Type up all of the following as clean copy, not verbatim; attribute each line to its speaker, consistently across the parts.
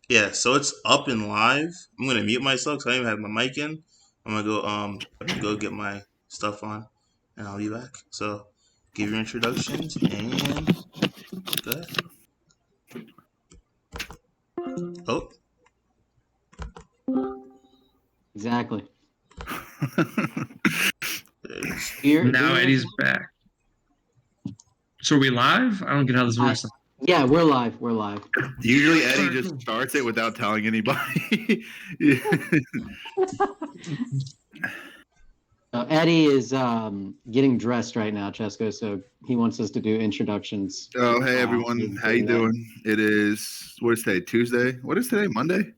Speaker 1: Yeah, so it's up and live. I'm gonna mute myself because I don't even have my mic in. I'm gonna go have to go get my stuff on, and I'll be back. So give your introductions and go ahead. Oh,
Speaker 2: Exactly.
Speaker 1: there it is.
Speaker 3: Now Eddie's back. So are we live? I don't get how this works.
Speaker 2: Yeah, we're live. We're live.
Speaker 4: Usually Eddie just starts it without telling anybody.
Speaker 2: Eddie is getting dressed right now, Chesco. So he wants us to do introductions.
Speaker 4: Oh, hey everyone, how you doing? It is, what is today? Tuesday? What is today? Monday?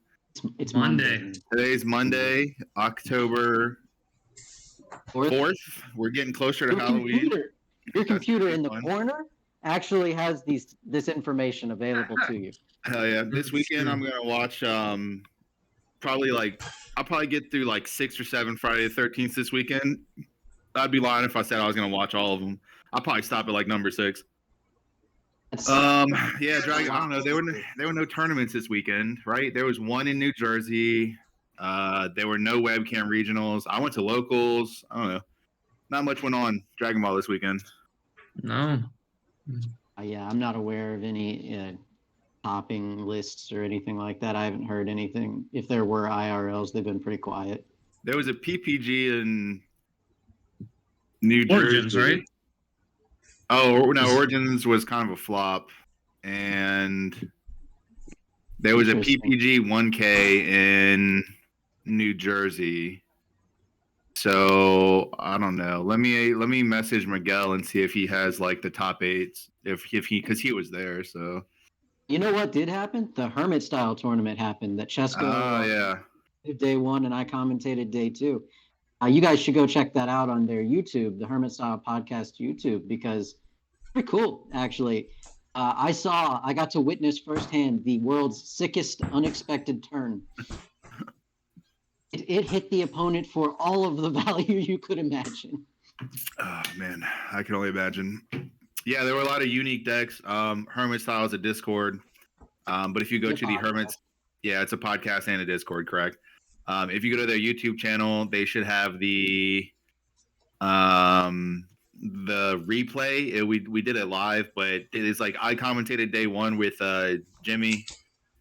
Speaker 2: It's
Speaker 3: Monday.
Speaker 4: Today's Monday, October 4th. We're getting closer to Halloween.
Speaker 2: Your computer in the corner actually has this information available to you.
Speaker 4: Hell yeah! This weekend I'm gonna watch. I'll probably get through like 6 or 7 Friday the 13th this weekend. I'd be lying if I said I was gonna watch all of them. I'll probably stop at like number 6. Yeah, Dragon. I don't know. There were no tournaments this weekend, right? There was one in New Jersey. There were no webcam regionals. I went to locals. I don't know. Not much went on Dragon Ball this weekend.
Speaker 3: No.
Speaker 2: Yeah, I'm not aware of any topping lists or anything like that. I haven't heard anything. If there were IRLs, they've been pretty quiet.
Speaker 4: There was a PPG in New
Speaker 3: Origins,
Speaker 4: Jersey,
Speaker 3: right?
Speaker 4: Oh no, Origins was kind of a flop, and there was a PPG 1K in New Jersey. So I don't know. Let me message Miguel and see if he has like the top 8s. If he, because he was there. So
Speaker 2: you know what did happen? The Hermit style tournament happened. That Chesco day 1 and I commentated day 2. You guys should go check that out on their YouTube, the Hermit Style Podcast YouTube, because it's pretty cool actually. I got to witness firsthand the world's sickest unexpected turn. It hit the opponent for all of the value you could imagine.
Speaker 4: Oh man, I can only imagine. Yeah, there were a lot of unique decks. Hermit Style is a Discord, but if you go to the Hermits, yeah, it's a podcast and a Discord, correct? If you go to their YouTube channel, they should have the replay. We did it live, but it's like I commentated day 1 with Jimmy,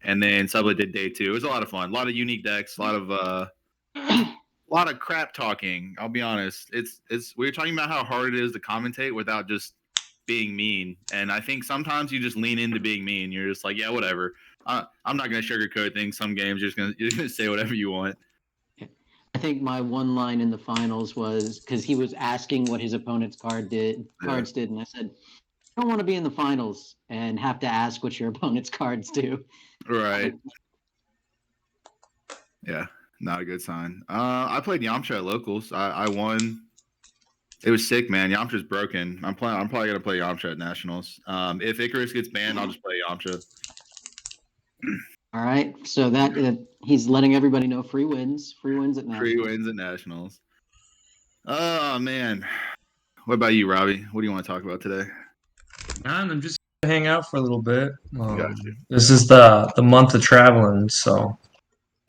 Speaker 4: and then Sublett did day 2. It was a lot of fun. A lot of unique decks. A lot of crap talking. I'll be honest. It's we were talking about how hard it is to commentate without just being mean, and I think sometimes you just lean into being mean. You're just like, yeah, whatever. I'm not gonna sugarcoat things. Some games you're gonna say whatever you want.
Speaker 2: I think my one line in the finals was because he was asking what his opponent's cards did, and I said, "I don't want to be in the finals and have to ask what your opponent's cards do."
Speaker 4: Right. Yeah, not a good sign. I played Yamcha at locals. I won. It was sick, man. Yamcha's broken. I'm probably gonna play Yamcha at nationals. If Icarus gets banned, I'll just play Yamcha.
Speaker 2: All right, so that he's letting everybody know free wins at nationals.
Speaker 4: Free wins at nationals. Oh man, what about you, Robbie? What do you want to talk about today?
Speaker 3: I'm just gonna hang out for a little bit.
Speaker 4: Gotcha.
Speaker 3: This is the month of traveling, so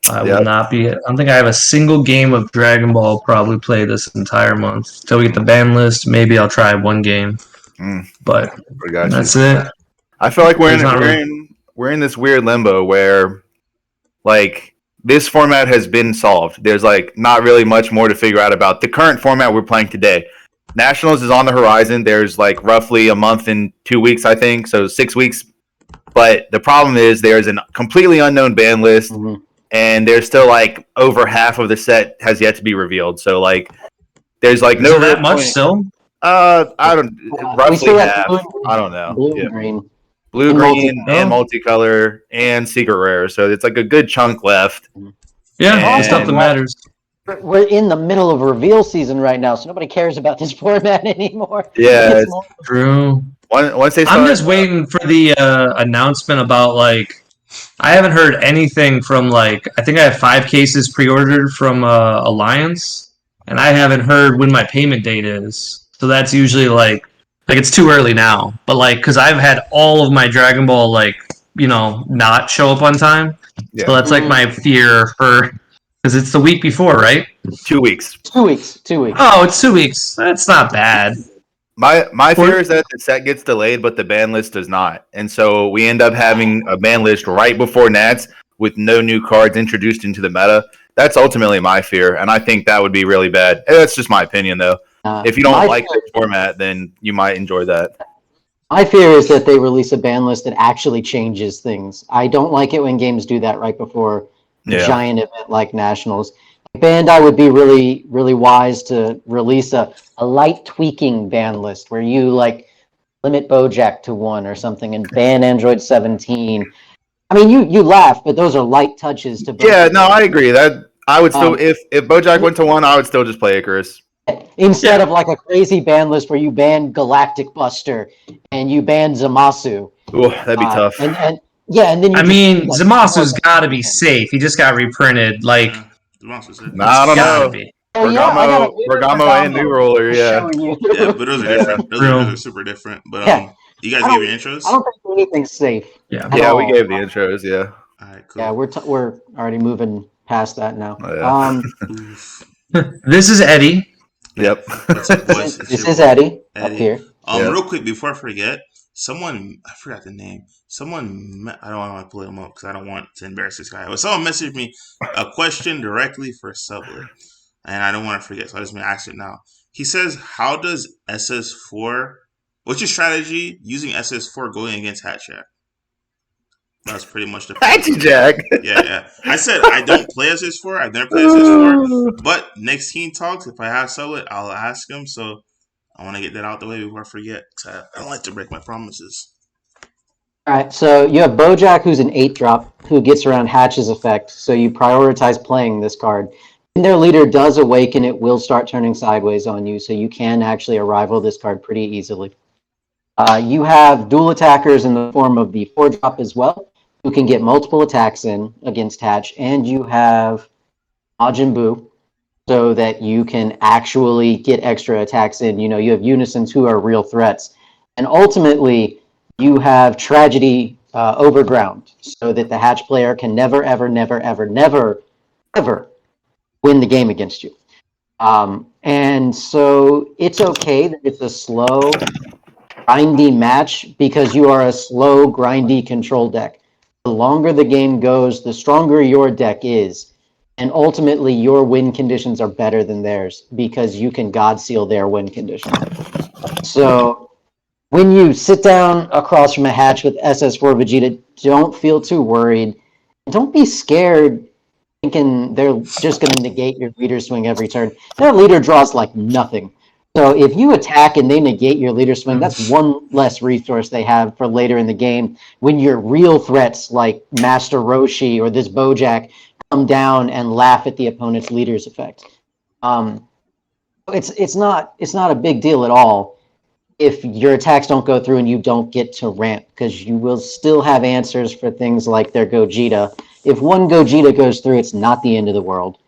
Speaker 3: I will not be. I don't think I have a single game of Dragon Ball probably play this entire month until we get the ban list. Maybe I'll try one game, but that's it.
Speaker 4: I feel like we're in this weird limbo where, like, this format has been solved. There's like not really much more to figure out about the current format we're playing today. Nationals is on the horizon. There's like roughly a month and 2 weeks, I think, so 6 weeks. But the problem is there's a completely unknown ban list, and there's still like over half of the set has yet to be revealed. So like, there's like no
Speaker 3: that much still.
Speaker 4: I don't roughly half. I don't know. Blue, green, and multicolor, and secret rare. So it's like a good chunk left.
Speaker 3: Yeah, the stuff that matters.
Speaker 2: We're in the middle of reveal season right now, so nobody cares about this format anymore.
Speaker 4: Yeah,
Speaker 3: it's true.
Speaker 4: Once they
Speaker 3: I'm just waiting for the announcement about, like, I haven't heard anything from, like, I think I have 5 cases pre-ordered from Alliance, and I haven't heard when my payment date is. So that's usually like it's too early now, but like, because I've had all of my Dragon Ball like not show up on time.
Speaker 4: Yeah.
Speaker 3: So that's like my fear because it's the week before, right?
Speaker 4: 2 weeks.
Speaker 2: 2 weeks. 2 weeks.
Speaker 3: Oh, it's 2 weeks. That's not bad.
Speaker 4: My fear is that the set gets delayed, but the ban list does not. And so we end up having a ban list right before Nats with no new cards introduced into the meta. That's ultimately my fear, and I think that would be really bad. That's just my opinion, though. If you don't like the format, then you might enjoy that.
Speaker 2: My fear is that they release a ban list that actually changes things. I don't like it when games do that right before a giant event like Nationals. Bandai would be really, really wise to release a light tweaking ban list where you like limit Bojack to 1 or something and ban Android 17. I mean, you laugh, but those are light touches to.
Speaker 4: Yeah, no, I agree. That I would still, if Bojack went to 1, I would still just play Icarus.
Speaker 2: Instead of like a crazy ban list where you ban Galactic Buster and you ban Zamasu.
Speaker 4: Ooh, that'd be tough.
Speaker 2: And then
Speaker 3: Zamasu's got to be safe. He just got reprinted. Like,
Speaker 4: I don't know. Bergamo and New Roller,
Speaker 1: yeah, but those are different. Those are super different. But you guys gave your intros?
Speaker 2: I don't think anything's safe.
Speaker 4: Yeah, we gave the intros. Yeah.
Speaker 2: All right, cool. Yeah, we're already moving past that now.
Speaker 4: Oh,
Speaker 3: yeah. This is Eddie.
Speaker 4: Yep.
Speaker 2: This is Eddie up here.
Speaker 1: Real quick before I forget, I forgot the name. I don't want to pull him up because I don't want to embarrass this guy. But someone messaged me a question directly for Sublett, and I don't want to forget, so I just want to ask it now. He says, "How does SS4? What's your strategy using SS4 going against Hatchjack?" That's pretty much the
Speaker 4: Hatchjack.
Speaker 1: Yeah. I said I don't play SS4. I've never played SS4. But next team talks, if I have Sublett, I'll ask him. So I want to get that out the way before I forget. I don't like to break my promises.
Speaker 2: All right, so you have Bojack, who's an 8-drop, who gets around Hatch's effect. So you prioritize playing this card. When their leader does awaken, it will start turning sideways on you, so you can actually arrival this card pretty easily. You have dual attackers in the form of the 4-drop as well, who can get multiple attacks in against Hatch, and you have Majin Buu, so that you can actually get extra attacks in. You have Unisons who are real threats. And ultimately, you have Tragedy Overground, so that the Hatch player can never, ever, never, ever, never, ever win the game against you. And so it's okay that it's a slow, grindy match because you are a slow, grindy control deck. The longer the game goes, the stronger your deck is. And ultimately, your win conditions are better than theirs because you can God seal their win conditions. So when you sit down across from a Hatch with SS4 Vegeta, don't feel too worried. Don't be scared thinking they're just going to negate your leader swing every turn. Their leader draws like nothing. So if you attack and they negate your leader swing, that's one less resource they have for later in the game when your real threats like Master Roshi or this Bojack come down and laugh at the opponent's leader's effect. It's not a big deal at all if your attacks don't go through and you don't get to ramp, because you will still have answers for things like their Gogeta. If one Gogeta goes through, it's not the end of the world.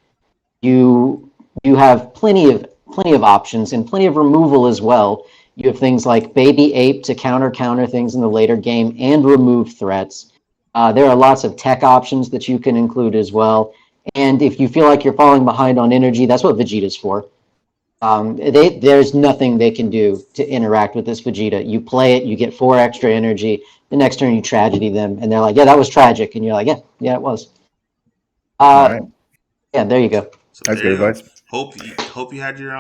Speaker 2: You have plenty of options and plenty of removal as well. You have things like Baby Ape to counter things in the later game and remove threats. There are lots of tech options that you can include as well. And if you feel like you're falling behind on energy, that's what Vegeta's for. There's nothing they can do to interact with this Vegeta. You play it, you get 4 extra energy. The next turn you tragedy them, and they're like, "Yeah, that was tragic," and you're like, "Yeah, it was."
Speaker 4: Right.
Speaker 2: Yeah, there you go.
Speaker 1: So
Speaker 4: that's good advice.
Speaker 1: Hope you had your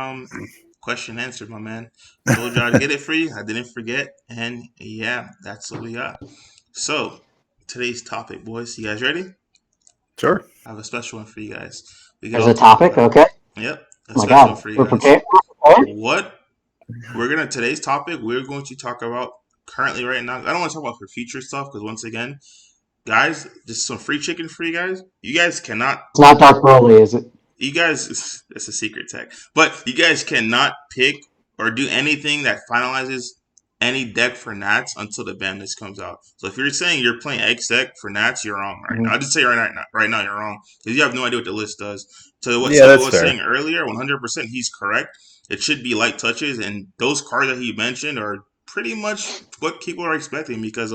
Speaker 1: question answered, my man. Told y'all to get it for you. I didn't forget, and yeah, that's what we got. So today's topic, boys. You guys ready?
Speaker 4: Sure.
Speaker 1: I have a special one for you guys.
Speaker 2: There's a topic, okay?
Speaker 1: Yep.
Speaker 2: Oh my God, we're prepared.
Speaker 1: Today's topic, we're going to talk about currently right now. I don't want to talk about for future stuff because once again, guys, just some free chicken for you guys. You guys cannot.
Speaker 2: It's not Dark Broly, is it?
Speaker 1: You guys, it's a secret tech, but you guys cannot pick or do anything that finalizes any deck for Nats until the ban list comes out. So if you're saying you're playing X deck for Nats, you're wrong right now. I'll just say right now you're wrong because you have no idea what the list does. So what Sublett was saying earlier, 100%, he's correct. It should be light touches, and those cards that he mentioned are pretty much what people are expecting because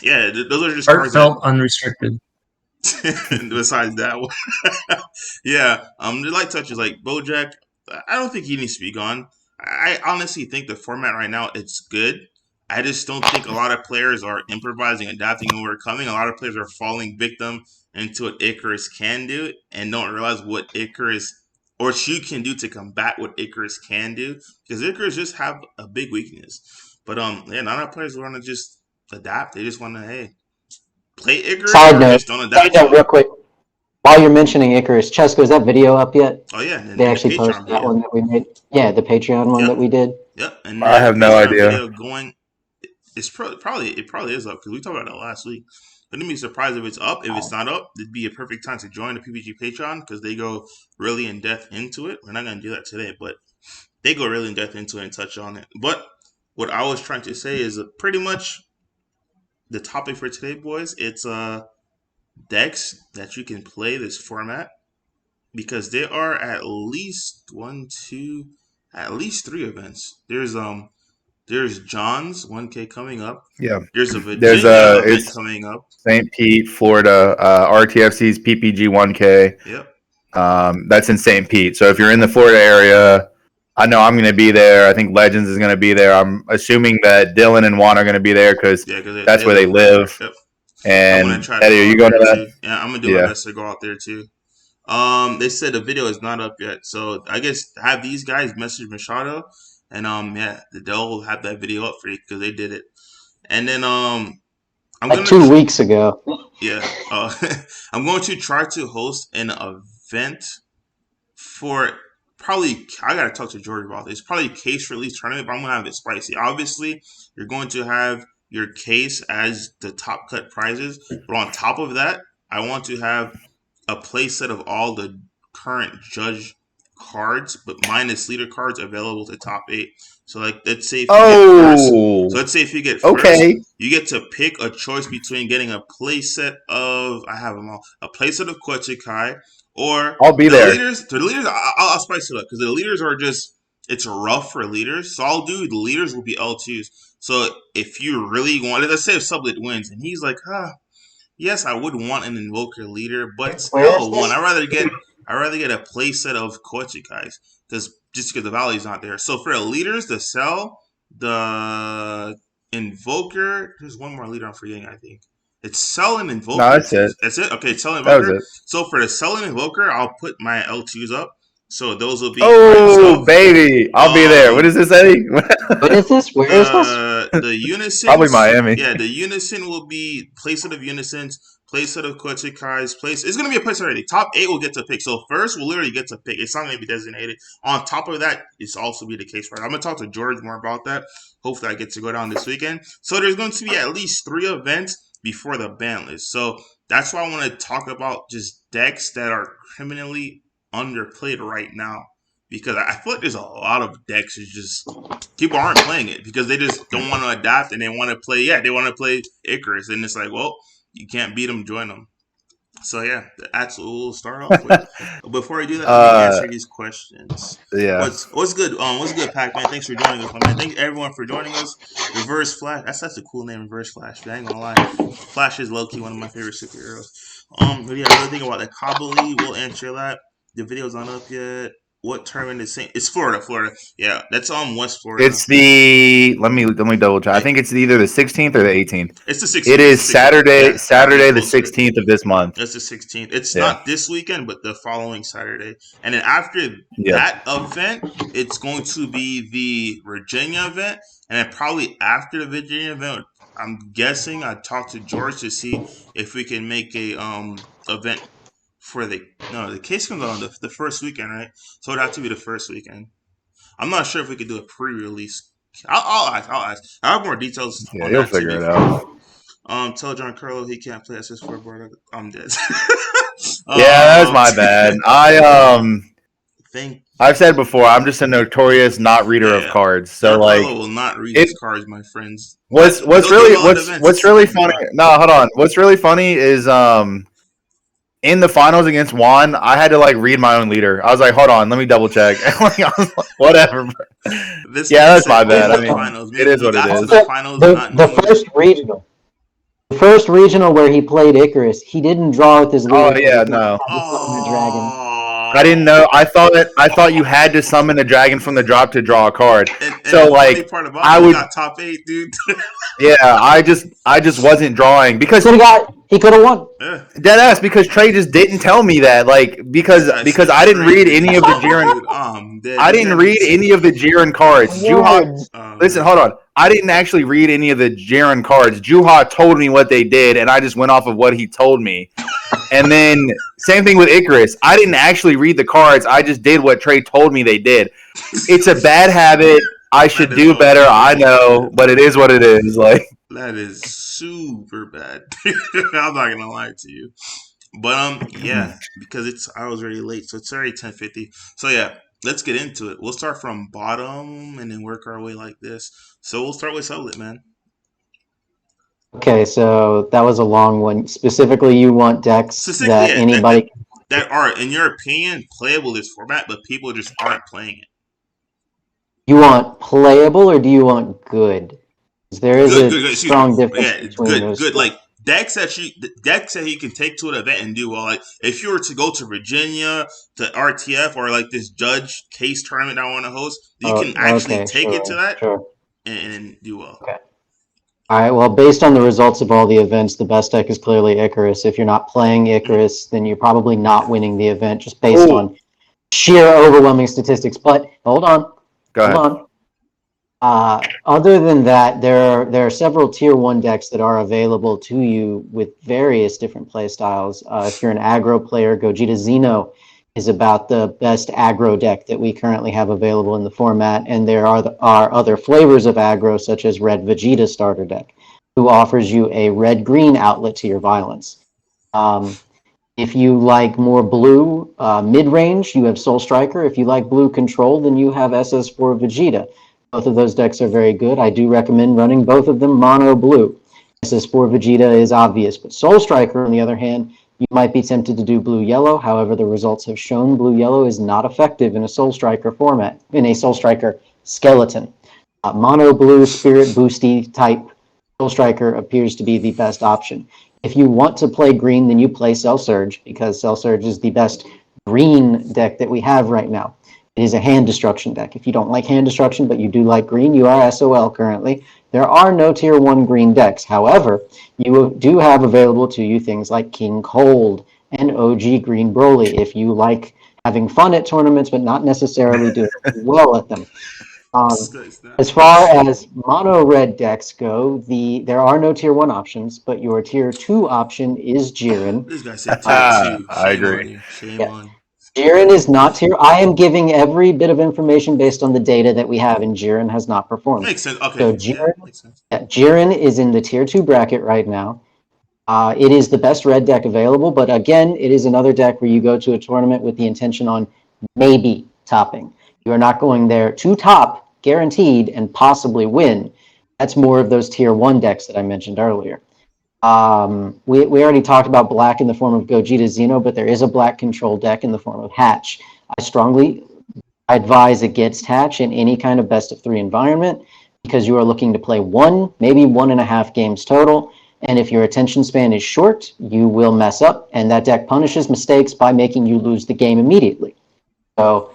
Speaker 1: Yeah, those are just cards
Speaker 3: Heartfelt unrestricted.
Speaker 1: besides that one. Yeah, the light touches like Bojack. I don't think he needs to be gone. I honestly think the format right now it's good. I just don't think a lot of players are improvising, adapting, and overcoming. A lot of players are falling victim into what Icarus can do and don't realize what Icarus or Shu can do to combat what Icarus can do. Because Icarus just have a big weakness. But yeah, not all players want to just adapt. They just want to play Icarus
Speaker 2: Side
Speaker 1: or
Speaker 2: note,
Speaker 1: just don't adapt to
Speaker 2: real
Speaker 1: it.
Speaker 2: quick. While you're mentioning Icarus, Chesko, is that video up yet?
Speaker 1: Oh yeah, and
Speaker 2: They
Speaker 1: the
Speaker 2: actually
Speaker 1: Patreon
Speaker 2: posted that
Speaker 1: video.
Speaker 2: one that we made. Yeah, the Patreon one that
Speaker 1: Yep,
Speaker 2: we did.
Speaker 1: yep. And
Speaker 4: I
Speaker 1: that
Speaker 4: have no
Speaker 1: Patreon
Speaker 4: idea.
Speaker 1: video going. It's probably is up because we talked about it last week. I wouldn't be surprised if it's up. If it's not up, it'd be a perfect time to join the PPG Patreon because they go really in depth into it. We're not gonna do that today, but they go really in depth into it and touch on it. But what I was trying to say is pretty much the topic for today, boys. It's decks that you can play this format because there are at least at least 3 events. There's John's 1K coming up.
Speaker 4: Yeah.
Speaker 1: There's a Virginia event coming up.
Speaker 4: St. Pete, Florida, RTFC's PPG 1K.
Speaker 1: Yep.
Speaker 4: That's in St. Pete. So if you're in the Florida area, I know I'm going to be there. I think Legends is going to be there. I'm assuming that Dylan and Juan are going to be there because that's where they live.
Speaker 1: Yep.
Speaker 4: And
Speaker 1: I'm gonna try to
Speaker 4: Eddie, are you going to that?
Speaker 1: Too. Yeah, I'm gonna do my best to go out there too. They said the video is not up yet, so I guess have these guys message Machado, and yeah, they'll have that video up for you because they did it. And then I'm
Speaker 2: like 2 weeks ago.
Speaker 1: Yeah, I'm going to try to host an event for probably. I gotta talk to George about this. Probably case release tournament, but I'm gonna have it spicy. Obviously, you're going to have your case as the top cut prizes, but on top of that, I want to have a play set of all the current judge cards, but minus leader cards available to top 8. So, like, let's say if you get first. So, let's say if you get first, you get to pick a choice between getting a play set of I have them all. A play set of Kochikai, or
Speaker 4: I'll be there.
Speaker 1: The leaders, I'll spice it up because the leaders are just it's rough for leaders. So I'll do the leaders will be L2s. So if you really want, let's say if Sublett wins and he's like, yes, I would want an Invoker leader, but it's L1. I'd rather get a play set of Kochikais because the value's not there. So for the leaders, the Cell, the Invoker, there's one more leader I'm forgetting, I think. It's Cell and Invoker.
Speaker 4: No, that's it.
Speaker 1: That's it? Okay, Cell and Invoker.
Speaker 4: That was it.
Speaker 1: So for the Cell and Invoker, I'll put my L2s up. So those will be.
Speaker 4: Oh, baby. I'll be there. What is this, Eddie?
Speaker 2: What is this? Where is this?
Speaker 1: The Unison.
Speaker 4: Probably Miami.
Speaker 1: Yeah, the Unison will be playset of Unisons, playset of Kochikais, place. It's going to be a playset already. Top 8 will get to pick. So first, we'll literally get to pick. It's not going to be designated. On top of that, it's also be the case for it. I'm going to talk to George more about that. Hopefully, I get to go down this weekend. So there's going to be at least 3 events before the ban list. So that's why I want to talk about just decks that are criminally underplayed right now. Because I feel like there's a lot of decks that just people aren't playing it because they just don't want to adapt and they want to play. Yeah, they want to play Icarus, and it's like, well, you can't beat them, join them. So yeah, that's what we'll start off with. Before I do that, let me answer these questions.
Speaker 4: Yeah.
Speaker 1: What's good? What's good, Pac-Man? Thanks for joining us, man. Thanks everyone for joining us. Reverse Flash. That's a cool name, Reverse Flash. I ain't gonna lie. Flash is low key one of my favorite superheroes. But yeah, another thing about the Kabali, we'll answer that. The video's not up yet. What tournament is St. It's Florida. Yeah, that's West Florida.
Speaker 4: It's the let me double check. I think it's either the 16th or the 18th.
Speaker 1: It's the 16th.
Speaker 4: It is Saturday the 16th of this month.
Speaker 1: It's the 16th. It's not this weekend, but the following Saturday. And then after that event, it's going to be the Virginia event, and then probably after the Virginia event, I'm guessing I talked to George to see if we can make a event. For the case comes out on the first weekend, right? So it'd have to be the first weekend. I'm not sure if we could do a pre-release. I'll ask. I have more details.
Speaker 4: Yeah, you'll figure it out.
Speaker 1: Tell Giancarlo he can't play SS4 board. I'm dead.
Speaker 4: Yeah, that's my bad. I've said before, I'm just a notorious not reader of cards. So
Speaker 1: Giancarlo will not read his cards, my friends.
Speaker 4: What's really funny? No, hold on. What's really funny is in the finals against Juan, I had to read my own leader. I was like, hold on, let me double check. Whatever. That's my bad. I mean, it is what it is.
Speaker 2: The first regional. The first regional where he played Icarus, he didn't draw with his leader.
Speaker 4: Oh yeah, no.
Speaker 2: The dragon.
Speaker 4: I didn't know. I thought you had to summon a dragon from the drop to draw a card.
Speaker 1: And
Speaker 4: So
Speaker 1: the funny
Speaker 4: like,
Speaker 1: part about
Speaker 4: I
Speaker 1: it,
Speaker 4: would.
Speaker 1: he got top 8, dude.
Speaker 4: Yeah, I just wasn't drawing because
Speaker 2: He could have won.
Speaker 1: Yeah.
Speaker 4: deadass because Trey just didn't tell me that because I didn't read any of the Jiren. I didn't read any of the Jiren cards. Juha, listen, hold on. I didn't actually read any of the Jiren cards. Juha told me what they did, and I just went off of what he told me. And then same thing with Icarus. I didn't actually read the cards. I just did what Trey told me they did. It's a bad habit. I should do better. I know, but it is what it is. Like
Speaker 1: that is super bad. I'm not gonna lie to you, but yeah, because I was already late, so it's already 10:50. So yeah, let's get into it. We'll start from bottom and then work our way like this. So we'll start with Sublett, man.
Speaker 2: Okay, so that was a long one. Specifically, you want decks that anybody
Speaker 1: that are, in your opinion, playable this format, but people just aren't playing it.
Speaker 2: You want playable or do you want good? There is a strong difference between those.
Speaker 1: Good. Like decks that you can take to an event and do well. Like if you were to go to Virginia, to RTF, or like this judge case tournament I want to host, you can actually take it to that and do well.
Speaker 2: Okay. All right. Well, based on the results of all the events, the best deck is clearly Icarus. If you're not playing Icarus, then you're probably not winning the event just based on sheer overwhelming statistics. But hold on.
Speaker 4: Go ahead.
Speaker 2: Other than that, there are several tier 1 decks that are available to you with various different play styles. If you're an aggro player, Gogeta Xeno is about the best aggro deck that we currently have available in the format, and there are other flavors of aggro, such as Red Vegeta starter deck, who offers you a red-green outlet to your violence. If you like more blue mid-range, you have Soul Striker. If you like blue control, then you have SS4 Vegeta. Both of those decks are very good. I do recommend running both of them mono blue. SS4 Vegeta is obvious, but Soul Striker, on the other hand, you might be tempted to do blue-yellow. However, the results have shown blue-yellow is not effective in a Soul Striker format, in a Soul Striker skeleton. Mono blue, spirit boosty type Soul Striker appears to be the best option. If you want to play green, then you play Cell Surge, because Cell Surge is the best green deck that we have right now. It is a hand destruction deck. If you don't like hand destruction, but you do like green, you are SOL currently. There are no tier 1 green decks. However, you do have available to you things like King Cold and OG Green Broly if you like having fun at tournaments, but not necessarily doing well at them. As far as mono red decks go, there are no tier 1 options, but your tier 2 option is Jiren.
Speaker 1: This guy said tier 2.
Speaker 4: I agree.
Speaker 1: Shame on.
Speaker 2: Jiren is not tier. I am giving every bit of information based on the data that we have, and Jiren has not performed.
Speaker 1: Makes sense. Okay.
Speaker 2: So Jiren is in the tier 2 bracket right now. It is the best red deck available, but again, it is another deck where you go to a tournament with the intention on maybe topping. You are not going there to top, guaranteed, and possibly win. That's more of those tier 1 decks that I mentioned earlier. We already talked about black in the form of Gogeta Xeno, but there is a black control deck in the form of Hatch. I strongly advise against Hatch in any kind of best of 3 environment, because you are looking to play 1, maybe 1.5 games total. And if your attention span is short, you will mess up, and that deck punishes mistakes by making you lose the game immediately. So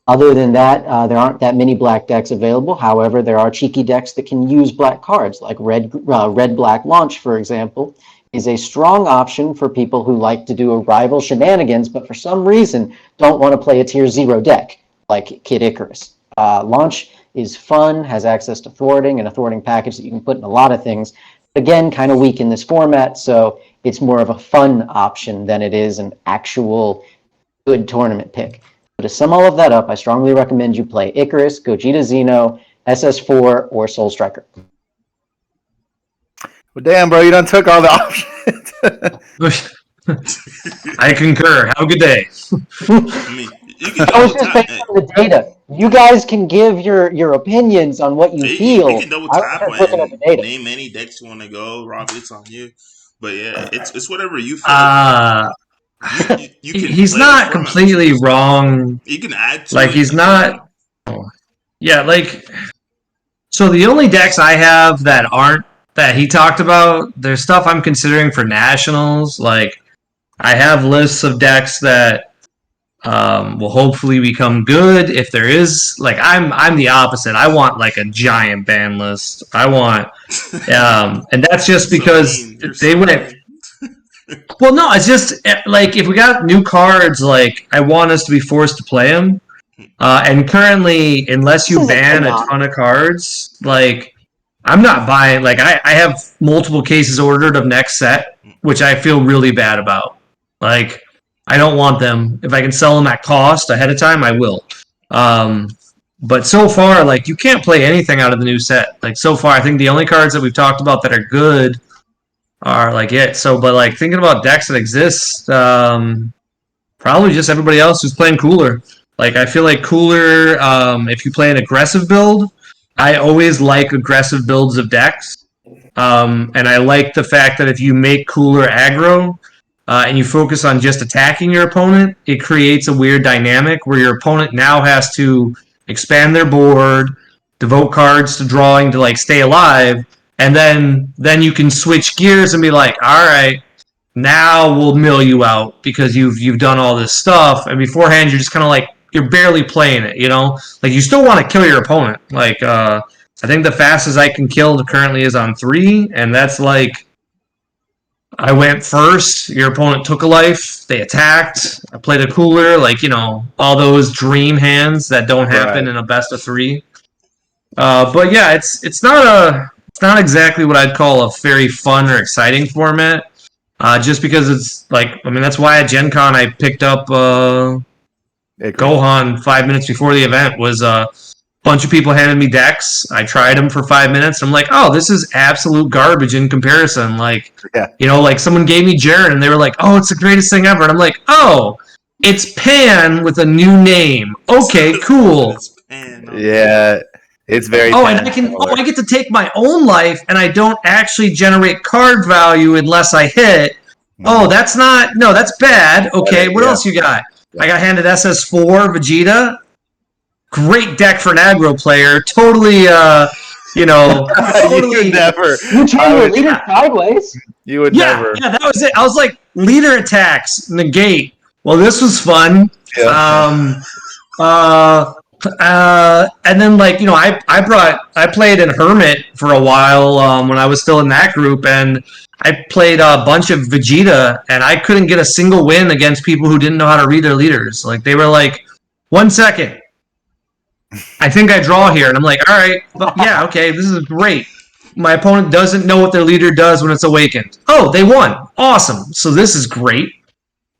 Speaker 2: other than that, there aren't that many black decks available. However, there are cheeky decks that can use black cards, like red-black launch, for example, is a strong option for people who like to do a rival shenanigans, but for some reason don't want to play a tier 0 deck, like Kid Icarus. Launch is fun, has access to thwarting, and a thwarting package that you can put in a lot of things. Again, kind of weak in this format, so it's more of a fun option than it is an actual good tournament pick. But to sum all of that up, I strongly recommend you play Icarus, Gogeta Xeno, SS4, or Soul Striker.
Speaker 4: Well, damn, bro, you done took all the options.
Speaker 3: I concur. Have a good day.
Speaker 2: I was just based on the data. You guys can give your opinions on what you feel.
Speaker 1: You can double tap and name any decks you want to go. Rob, it's on you. But yeah, it's whatever you feel.
Speaker 3: He's not completely wrong.
Speaker 1: You can add to
Speaker 3: like
Speaker 1: it.
Speaker 3: He's not. Yeah, like so the only decks I have that that he talked about, there's stuff I'm considering for nationals. Like, I have lists of decks that will hopefully become good if there is. Like, I'm the opposite. I want like a giant ban list. I want, and that's just because they went. Well, no, it's just like if we got new cards, like I want us to be forced to play them. And currently, unless you ban a ton of cards, like I'm not buying. Like I have multiple cases ordered of next set, which I feel really bad about. Like I don't want them. If I can sell them at cost ahead of time, I will. But so far, like you can't play anything out of the new set. Like so far, I think the only cards that we've talked about that are good are like it. So, but like thinking about decks that exist, probably just everybody else who's playing Cooler. Like I feel like Cooler, if you play an aggressive build, I always like aggressive builds of decks. And I like the fact that if you make Cooler aggro and you focus on just attacking your opponent, it creates a weird dynamic where your opponent now has to expand their board, devote cards to drawing to like stay alive, and then you can switch gears and be like, all right, now we'll mill you out because you've done all this stuff. And beforehand, you're just kind of like, you're barely playing it, you know? Like, you still want to kill your opponent. Like, I think the fastest I can kill currently is on 3, and that's like, I went first, your opponent took a life, they attacked, I played a Cooler, like, you know, all those dream hands that don't happen in a best of 3. But yeah, it's not exactly what I'd call a very fun or exciting format. Just because it's like, I mean, that's why at Gen Con I picked up Gohan 5 minutes before the event. Was a bunch of people handed me decks. I tried them for 5 minutes. I'm like, oh, this is absolute garbage in comparison. Like, you know, like someone gave me Jaren and they were like, oh, it's the greatest thing ever. And I'm like, oh, it's Pan with a new name. Okay, cool.
Speaker 4: Yeah. It's very.
Speaker 3: Oh, and I get to take my own life, and I don't actually generate card value unless I hit. Oh, that's bad. Okay, what else you got? I got handed SS4 Vegeta. Great deck for an aggro player. Totally, you know.
Speaker 4: Totally, you would never.
Speaker 2: You turn your leader sideways.
Speaker 4: You would never.
Speaker 3: Yeah, that was it. I was like, leader attacks, negate. Well, this was fun. Yeah. And then like, you know, I played in Hermit for a while when I was still in that group, and I played a bunch of Vegeta, and I couldn't get a single win against people who didn't know how to read their leaders. Like they were like, 1 second, I think I draw here, and I'm like, all right, well, yeah, okay, this is great. My opponent doesn't know what their leader does when it's awakened. Oh, they won, awesome. So this is great.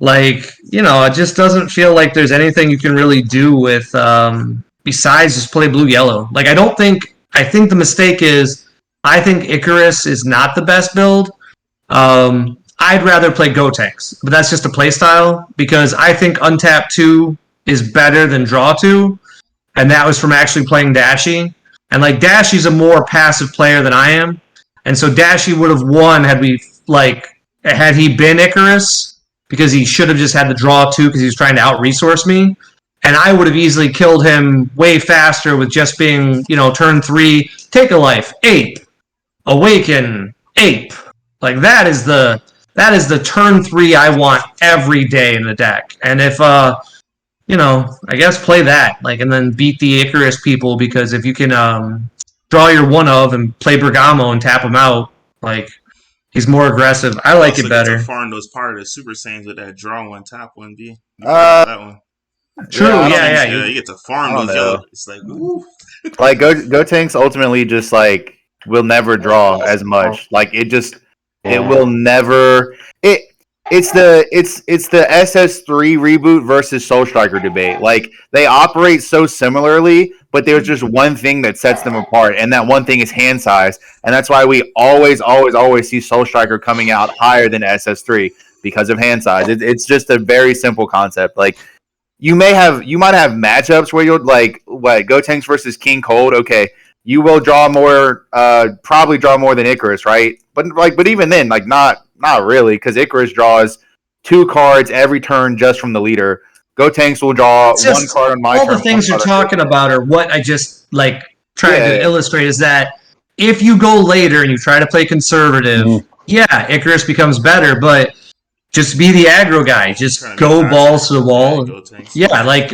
Speaker 3: Like, you know, it just doesn't feel like there's anything you can really do with besides just play blue-yellow. Like, I think the mistake is, I think Icarus is not the best build. I'd rather play Gotenks, but that's just a play style, because I think Untap 2 is better than Draw 2, and that was from actually playing Dashi. And, like, Dashi's a more passive player than I am, and so Dashi would have won had he been Icarus, because he should have just had the draw 2 because he was trying to out-resource me. And I would have easily killed him way faster with just being, you know, turn 3, take a life, ape, awaken, ape. Like that is the turn 3 I want every day in the deck. And if, you know, I guess play that, like, and then beat the Icarus people, because if you can draw your one of and play Bergamo and tap him out, like, he's more aggressive. I like it better.
Speaker 1: To farm those part of the Super Saiyans with that draw 1 tap 1 B. That one.
Speaker 3: True. Yeah.
Speaker 1: You get to farm those yellow. It's like, ooh.
Speaker 4: Like Gotenks ultimately just like will never draw as much. Like it will never. It's the SS3 reboot versus Soul Striker debate. Like they operate so similarly, but there's just one thing that sets them apart, and that one thing is hand size, and that's why we always see Soul Striker coming out higher than SS3 because of hand size. It's just a very simple concept. Like you might have matchups where you'll like Gotenks versus King Cold. Okay, you will draw more, probably draw more than Icarus, right? But even then, like not really, because Icarus draws 2 cards every turn just from the leader. Gotenks will draw 1 card on my turn.
Speaker 3: All the things you're talking about are what I just like trying to illustrate is that if you go later and you try to play conservative, yeah, Icarus becomes better, but just be the aggro guy. Just go balls to the wall. Yeah, like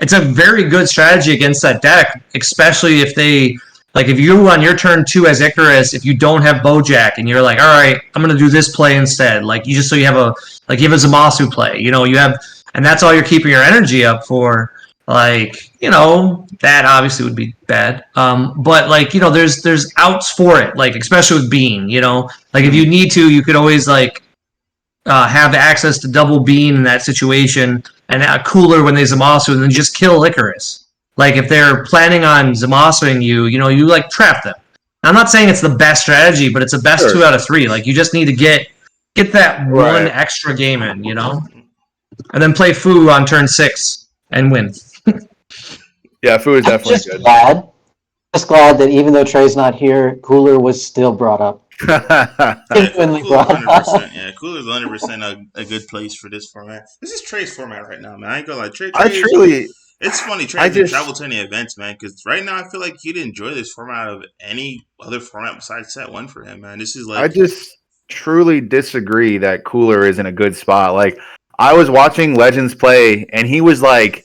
Speaker 3: it's a very good strategy against that deck, especially if they like if you on your turn 2 as Icarus, if you don't have Bojack and you're like, all right, I'm gonna do this play instead. Like you just so you have a Zamasu play. You have, and that's all you're keeping your energy up for. Like, that obviously would be bad. But like, there's outs for it, like especially with Bean, like if you need to, you could always like have access to double Bean in that situation and a cooler when they Zamasu and then just kill Icarus. Like if they're planning on Zamasuing you, you like trap them. I'm not saying it's the best strategy, but it's the best 2 out of 3. Like you just need to get that one extra game in, and then play Fu on turn 6 and win.
Speaker 4: Yeah, Fu is definitely good.
Speaker 2: Just glad that even though Trey's not here, Cooler was still brought up.
Speaker 1: Cooler's 100% a good place for this format. This is Trey's format right now, man. I ain't gonna lie. It's funny. Trey didn't travel to any events, man, because right now I feel like he'd enjoy this format of any other format besides Set 1 for him, man. This is like...
Speaker 4: I just truly disagree that Cooler is in a good spot. Like, I was watching Legends play, and he was like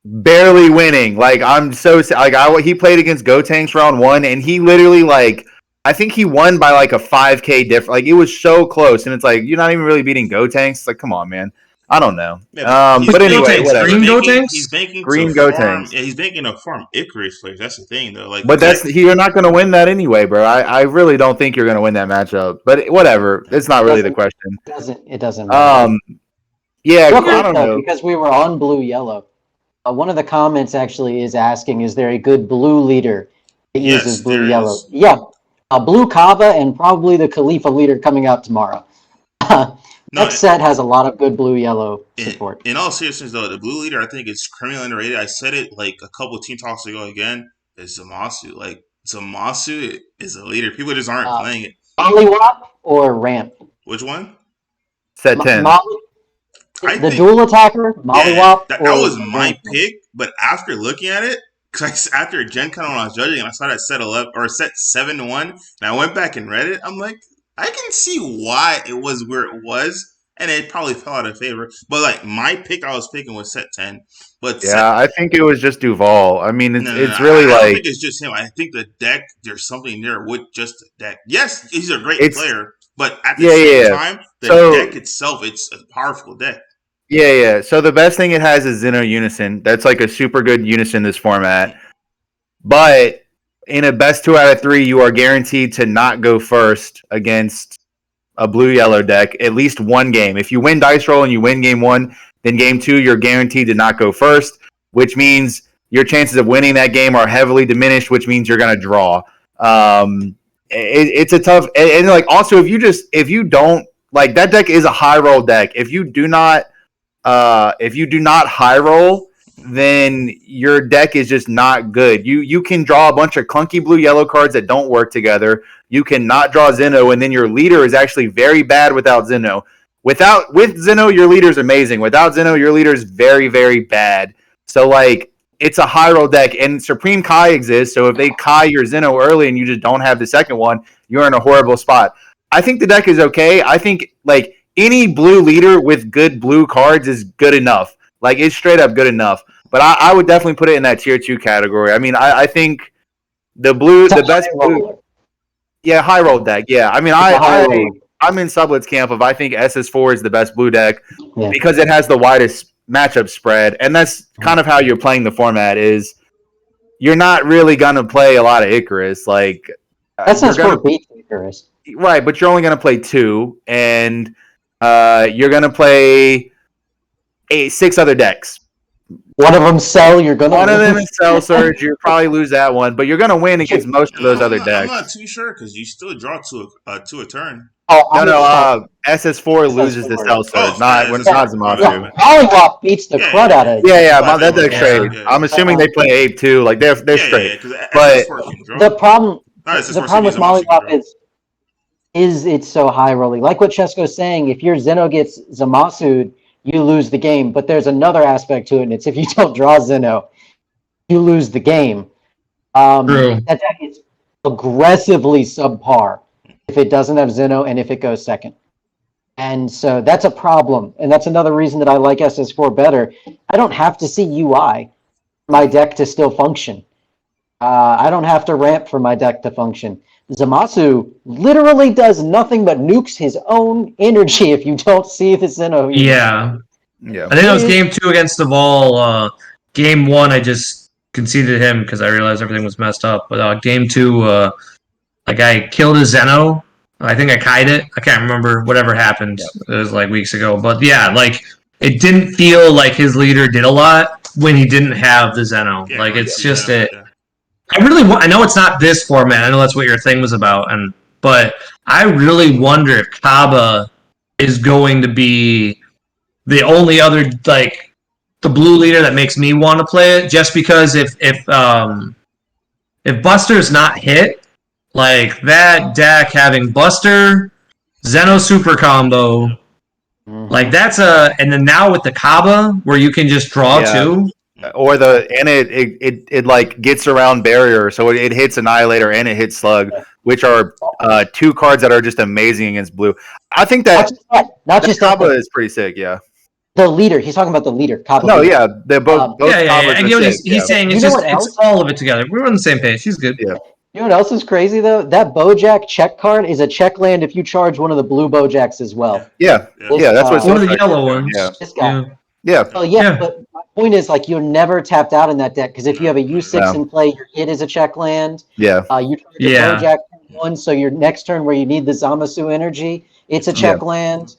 Speaker 4: barely winning. Like, he played against Gotenks round 1, and he literally like, I think he won by like a 5K difference. Like, it was so close, and it's like, you're not even really beating Gotenks. It's like, come on, man. I don't know.
Speaker 1: Yeah,
Speaker 4: but anyway, whatever.
Speaker 3: Green Gotenks?
Speaker 1: He's banking
Speaker 4: Green Gotenks.
Speaker 1: Yeah, he's banking to farm Icarus players. That's the thing, though. Like,
Speaker 4: but you're not going to win that anyway, bro. I really don't think you're going to win that matchup. But whatever. It's not really the question.
Speaker 2: It doesn't matter.
Speaker 4: Yeah,
Speaker 2: Real quick,
Speaker 4: I don't know.
Speaker 2: Because we were on blue-yellow. One of the comments actually is asking, is there a good blue leader that uses blue-yellow? Yeah. Blue Kava and probably the Khalifa leader coming out tomorrow. Next set has a lot of good blue-yellow support.
Speaker 1: In all seriousness, though, the blue leader I think is criminally underrated. I said it like a couple of team talks ago again. Is Zamasu. Like, Zamasu is a leader. People just aren't playing it.
Speaker 2: Mollywop or Ramp?
Speaker 1: Which one?
Speaker 4: Set 10.
Speaker 2: The dual attacker, Mollywop.
Speaker 1: That was my pick, but after looking at it, because after Gen Con when I was judging, and I saw that set 11 or set 7-1, and I went back and read it, I'm like, I can see why it was where it was, and it probably fell out of favor. But like my pick, I was picking was set 10. But
Speaker 4: I think it was just Duval. I mean, it's
Speaker 1: I don't think it's just him. I think the deck, there's something there with just the deck. Yes, he's a great player, but at the same time, the deck itself, it's a powerful deck.
Speaker 4: Yeah. So the best thing it has is Xeno Unison. That's like a super good unison in this format. But in a best 2 out of 3, you are guaranteed to not go first against a blue-yellow deck at least one game. If you win dice roll and you win game 1, then game 2 you're guaranteed to not go first, which means your chances of winning that game are heavily diminished, which means you're going to draw. It's a tough, and like also if you don't like, that deck is a high roll deck. If you do not high roll, then your deck is just not good. You can draw a bunch of clunky blue-yellow cards that don't work together. You cannot draw Xeno, and then your leader is actually very bad without Xeno. With Xeno, your leader is amazing. Without Xeno, your leader is very, very bad. So, like, it's a high roll deck, and Supreme Kai exists, so if they Kai your Xeno early and you just don't have the second one, you're in a horrible spot. I think the deck is okay. I think, like, any blue leader with good blue cards is good enough. Like, it's straight up good enough. But I would definitely put it in that tier 2 category. I mean, I think the best blue... Yeah, high roll deck. Yeah, I mean, I'm in Sublett's camp of I think SS4 is the best blue deck because it has the widest matchup spread. And that's kind of how you're playing the format is you're not really going to play a lot of Icarus. Like,
Speaker 2: SS4 beats Icarus.
Speaker 4: Right, but you're only going to play 2. And you're going to play 6 other decks.
Speaker 2: One of them Cell, you're going to
Speaker 4: lose. One of them is Cell Surge, you'll probably lose that one, but you're going to win against most of those other decks.
Speaker 1: I'm not too sure, because you still draw to a turn.
Speaker 4: SS4 loses the Cell Surge, not Zamasu.
Speaker 2: Mollywop beats the crud out of it.
Speaker 4: That deck's straight. I'm assuming they play Ape too, like they're straight. But
Speaker 2: the problem with Mollywop is it's so high rolling. Like what Chesko's saying, if your Xeno gets Zamasu'd, you lose the game. But there's another aspect to it, and it's if you don't draw Xeno, you lose the game.
Speaker 3: True.
Speaker 2: That deck is aggressively subpar if it doesn't have Zeno and if it goes second. And so that's a problem. And that's another reason that I like SS4 better. I don't have to see UI for my deck to still function. I don't have to ramp for my deck to function. Zamasu literally does nothing but nukes his own energy if you don't see the Zeno.
Speaker 3: Yeah. I think it was game 2 against the Vol. Game 1, I just conceded him because I realized everything was messed up. But game 2, I killed his Zeno. I think I kied it. I can't remember whatever happened. It was like weeks ago. But yeah, like it didn't feel like his leader did a lot when he didn't have the Zeno. Yeah, like it's just it. Yeah. I know it's not this format. I know that's what your thing was about, but I really wonder if Kaba is going to be the only other like the blue leader that makes me want to play it. Just because if Buster's not hit. Like, that deck having Buster, Zeno Super Combo, like, that's and then now with the Kaba, where you can just draw two.
Speaker 4: Or it like, gets around Barrier, so it hits Annihilator and it hits Slug, which are two cards that are just amazing against blue. I think that Kaba is pretty sick, yeah.
Speaker 2: The leader, he's talking about the leader. Kaba
Speaker 4: no,
Speaker 2: leader.
Speaker 4: yeah, they're both.
Speaker 3: I get what he's saying. It's just it's all of it together. We're on the same page. He's good.
Speaker 4: Yeah.
Speaker 2: You know what else is crazy, though? That Bojack check card is a check land if you charge one of the blue Bojacks as well.
Speaker 4: Yeah, that's what's
Speaker 3: one of the yellow ones.
Speaker 4: Yeah.
Speaker 2: This guy.
Speaker 4: Yeah.
Speaker 2: Well, but my point is, like, you're never tapped out in that deck, because if you have a U6 in play, your hit is a check land.
Speaker 4: Yeah.
Speaker 2: You charge a Bojack one, so your next turn where you need the Zamasu energy, it's a check land,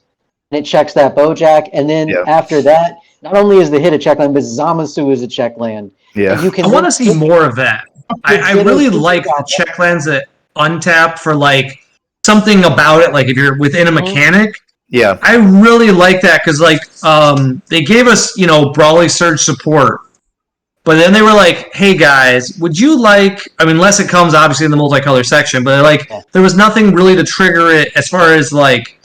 Speaker 2: and it checks that Bojack, and then after that, not only is the hit a check land, but Zamasu is a check land.
Speaker 4: Yeah.
Speaker 3: I want to see more of that. I really like the check lands that untap for like something about it. Like if you're within a mechanic, I really like that because like they gave us Brawly Surge support, but then they were like, "Hey guys, would you like?" I mean, unless it comes obviously in the multicolor section, but like there was nothing really to trigger it as far as like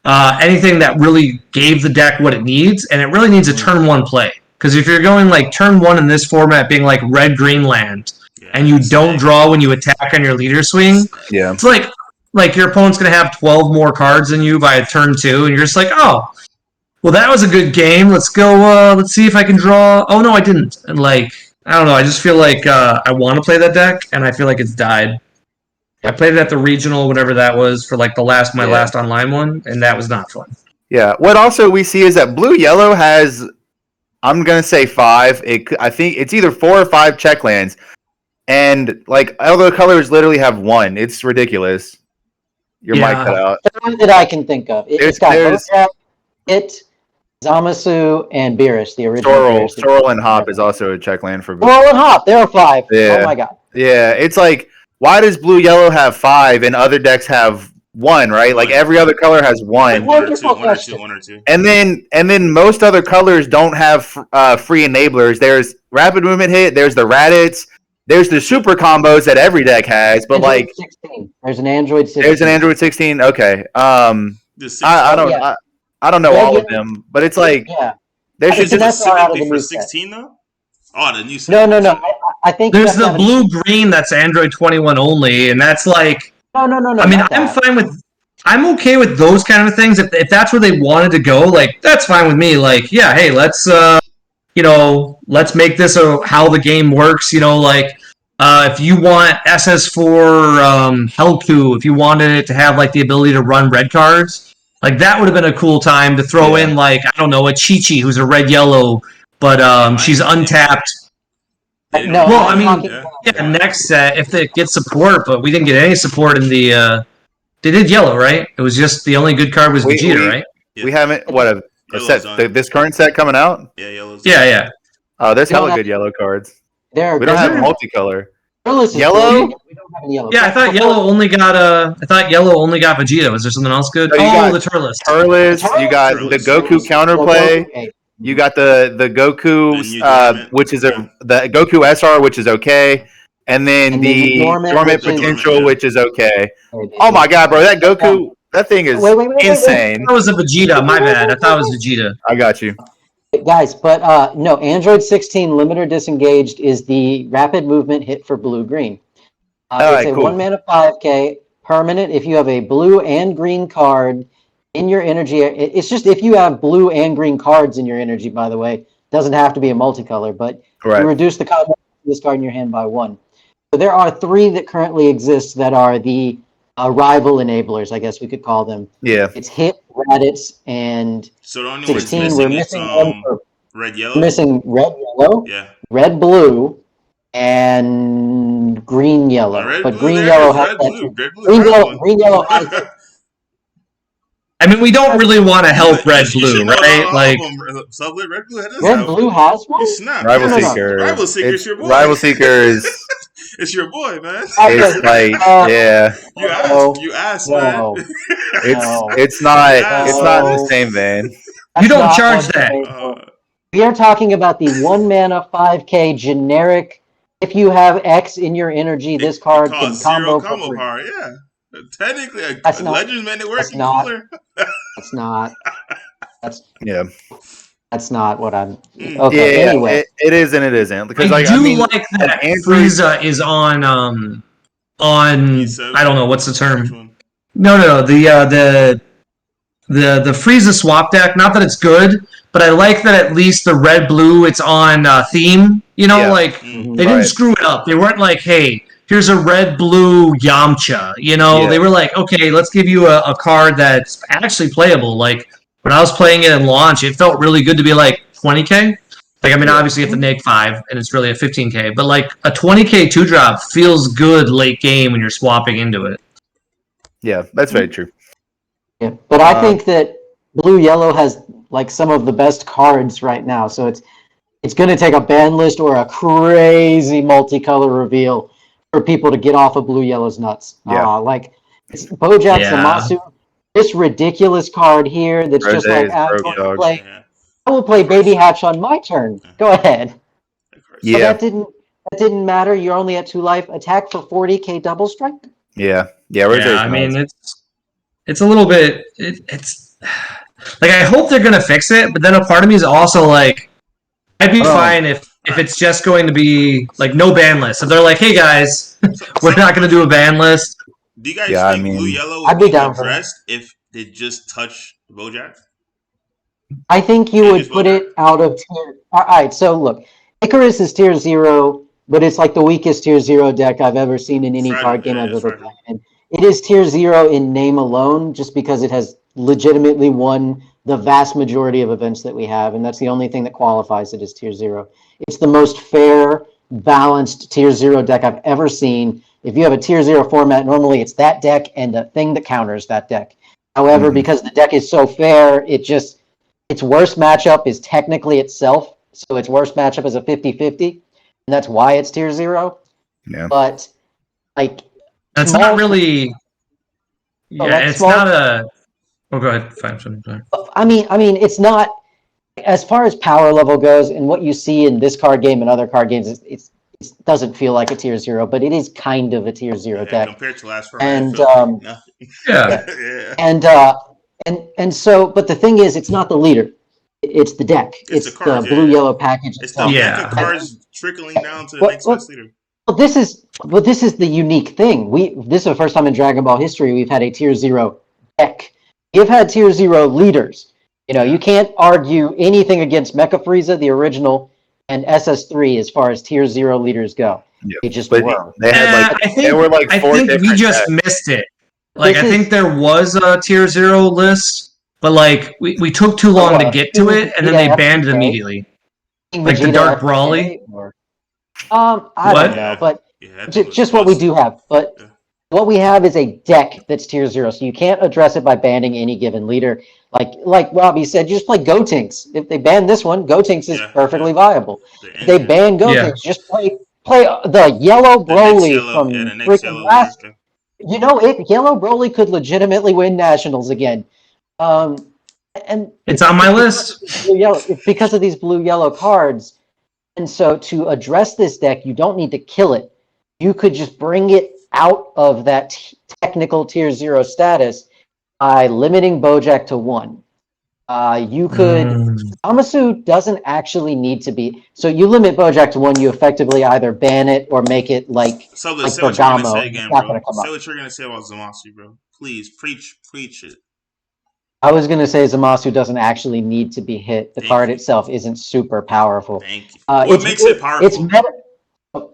Speaker 3: anything that really gave the deck what it needs, and it really needs a turn 1 play because if you're going like turn 1 in this format being like red-green land. And you don't draw when you attack on your leader swing.
Speaker 4: Yeah,
Speaker 3: it's like your opponent's gonna have 12 more cards than you by turn 2, and you're just like, oh, well, that was a good game. Let's go. Let's see if I can draw. Oh no, I didn't. And like, I don't know. I just feel like I want to play that deck, and I feel like it's died. I played it at the regional, whatever that was, for like my last online one, and that was not fun.
Speaker 4: Yeah. What also we see is that blue yellow has, I'm gonna say 5. I think it's either 4 or 5 check lands. And like other colors literally have 1. It's ridiculous. Your mic cut out.
Speaker 2: The one that I can think of. It's got Bojack, Zamasu, and Beerus, the original.
Speaker 4: Sorrel and Hop is also a check land for blue.
Speaker 2: Sorrel and Hop, there are 5.
Speaker 4: Yeah.
Speaker 2: Oh my god.
Speaker 4: Yeah, it's like, why does blue yellow have 5 and other decks have 1, right? Like every other color has 1.
Speaker 1: One or two.
Speaker 4: And then most other colors don't have free enablers. There's rapid movement hit, there's the Raditz. There's the super combos that every deck has, but
Speaker 2: Android 16. There's an Android 16.
Speaker 4: There's an Android 16. Okay. I don't know all of them, but it's like
Speaker 1: there's specifically for 16 though. Oh, the new set.
Speaker 2: No. I think
Speaker 3: there's the blue-green that's Android 21 only, and that's like
Speaker 2: no.
Speaker 3: I mean, I'm okay with those kind of things. If that's where they wanted to go, like that's fine with me. Like, yeah, hey, let's let's make this how the game works. If you want SS4 Helku, if you wanted it to have like the ability to run red cards, like that would have been a cool time to throw in like, I don't know, a Chi-Chi who's a red-yellow, but she's untapped.
Speaker 2: No,
Speaker 3: well, I mean, next set if it gets support, but we didn't get any support in the. They did yellow, right? It was just the only good card was Vegeta, right?
Speaker 4: We haven't this current set coming out.
Speaker 1: Yeah, yellow's.
Speaker 3: Yeah.
Speaker 4: Oh, there's hella good yellow cards. We don't have multicolor.
Speaker 2: Yellow?
Speaker 3: Yeah, I thought yellow only got Vegeta. Was there something else good?
Speaker 4: So
Speaker 3: the Turles.
Speaker 4: You got the Goku counterplay. You got the Goku, which is the Goku SR, which is okay, and then the dormant potential, which is okay. Oh my god, bro, that Goku, that thing is insane.
Speaker 3: That was a Vegeta. My bad. I thought it was Vegeta.
Speaker 4: I got you.
Speaker 2: Guys, but no, Android 16 limiter disengaged is the rapid movement hit for blue-green. It's a 1-mana 5K permanent. If you have a blue and green card in your energy, it's just if you have blue and green cards in your energy, by the way, doesn't have to be a multicolor, but you reduce the cost of this card in your hand by 1. So there are 3 that currently exist that are the rival enablers, I guess we could call them.
Speaker 4: Yeah.
Speaker 2: It's Hit, Raditz, and
Speaker 1: so the only
Speaker 2: 16.
Speaker 1: Missing,
Speaker 2: we're missing one for
Speaker 1: red, yellow.
Speaker 2: We're missing red, yellow, red, blue, and green, yellow. But green, yellow has green, yellow has.
Speaker 3: I mean, we don't really want to help red, blue, right? Like,
Speaker 1: Sublett, red, blue.
Speaker 2: Red, blue has one.
Speaker 4: Rival Seeker.
Speaker 1: Rival Seeker is your boy.
Speaker 4: Rival Seeker is.
Speaker 1: It's your boy, man.
Speaker 4: It's like,
Speaker 1: You asked, man.
Speaker 4: It's not in the same vein.
Speaker 3: You don't charge that.
Speaker 2: We are talking about the 1-mana 5K generic. If you have X in your energy, this card can combo
Speaker 1: power. Yeah, technically, Legends made it work
Speaker 2: cooler. That's not. That's not what I'm.
Speaker 4: Okay. Yeah, anyway, it is and it isn't because
Speaker 3: I do like that Frieza is on. I don't know what's the term. No. The Frieza swap deck. Not that it's good, but I like that at least the red blue it's on theme. You know, they didn't screw it up. They weren't like, hey, here's a red blue Yamcha. You know, they were like, okay, let's give you a card that's actually playable. Like when I was playing it in launch, it felt really good to be like 20K. Like, I mean, obviously you have to neg 5, and it's really a 15K. But like a 20K 2-drop feels good late game when you're swapping into it.
Speaker 4: Yeah, that's very true.
Speaker 2: Yeah, but I think that blue-yellow has like some of the best cards right now. So it's going to take a ban list or a crazy multicolor reveal for people to get off of blue-yellow's nuts. Like it's Bojack Zamasu, this ridiculous card here that's just like, I will play Baby Hatch on my turn. Go ahead.
Speaker 4: Yeah.
Speaker 2: So that didn't matter. You're only at 2 life. Attack for 40K double strike.
Speaker 4: Yeah.
Speaker 3: I mean, it's a little bit. It's like I hope they're gonna fix it, but then a part of me is also like, I'd be fine if it's just going to be like no ban list. If they're like, hey guys, we're not gonna do a ban list.
Speaker 1: Do you guys think blue yellow would be addressed if they just touch Bojack?
Speaker 2: I think you would put it out of tier. All right, so look, Icarus is tier 0, but it's like the weakest tier 0 deck I've ever seen in any card game I've ever played. And it is tier 0 in name alone, just because it has legitimately won the vast majority of events that we have, and that's the only thing that qualifies it as tier 0. It's the most fair, balanced tier 0 deck I've ever seen. If you have a tier 0 format, normally it's that deck and a thing that counters that deck. However, because the deck is so fair, its worst matchup is technically itself, so its worst matchup is a 50-50, and that's why it's tier 0.
Speaker 4: Yeah.
Speaker 2: But, like...
Speaker 3: That's not really... Yeah, it's not a... Oh, go ahead. Fine.
Speaker 2: I mean, it's not... As far as power level goes, and what you see in this card game and other card games, it doesn't feel like a tier 0, but it is kind of a tier 0 deck.
Speaker 1: Compared to last format,
Speaker 2: And so, but the thing is, it's not the leader. It's the deck. It's the blue-yellow package.
Speaker 1: It's the deck of cards trickling down to the next best leader.
Speaker 2: Well, this is the unique thing. This is the first time in Dragon Ball history we've had a tier 0 deck. We've had tier 0 leaders. You know, you can't argue anything against Mecha Frieza, the original, and SS3 as far as tier 0 leaders go.
Speaker 4: Yep.
Speaker 2: They just were.
Speaker 4: They had I
Speaker 3: think we just missed it. Like, I think there was a tier 0 list, but like we took too long to get to it, and then they banned it immediately. Like the Dark Brawly.
Speaker 2: I don't know, but just what we do have. But what we have is a deck that's tier 0, so you can't address it by banning any given leader. Like Robbie said, you just play Gotenks. If they ban this one, Gotenks is perfectly viable. If they ban Gotenks, just play the Yellow Broly from freaking last. You know, Yellow Broly could legitimately win nationals again. And
Speaker 3: it's on my list.
Speaker 2: It's because of these blue-yellow cards. And so to address this deck, you don't need to kill it. You could just bring it out of that technical tier 0 status by limiting Bojack to 1. You could Zamasu doesn't actually need to be. So you limit Bojack to 1, you effectively either ban it or make it like
Speaker 1: So
Speaker 2: like
Speaker 1: say what you're gonna say
Speaker 2: Bergamo.
Speaker 1: again,
Speaker 2: It's not
Speaker 1: bro.
Speaker 2: going to come
Speaker 1: Say
Speaker 2: up.
Speaker 1: what you're gonna say about Zamasu, bro. Please preach it.
Speaker 2: I was going to say Zamasu doesn't actually need to be hit. The
Speaker 1: Thank
Speaker 2: card
Speaker 1: you.
Speaker 2: itself isn't super powerful.
Speaker 1: Thank you. What makes it powerful?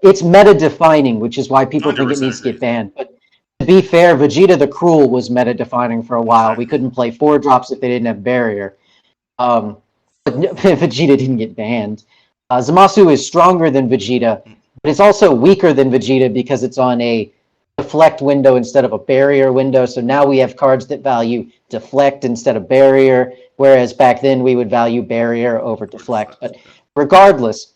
Speaker 2: It's meta defining, which is why people think it needs to get banned. But to be fair, Vegeta the Cruel was meta defining for a while.
Speaker 1: Exactly.
Speaker 2: We couldn't play 4-drops if they didn't have barrier. But Vegeta didn't get banned. Zamasu is stronger than Vegeta, but it's also weaker than Vegeta because it's on a deflect window instead of a barrier window. So now we have cards that value deflect instead of barrier, whereas back then we would value barrier over deflect. But regardless,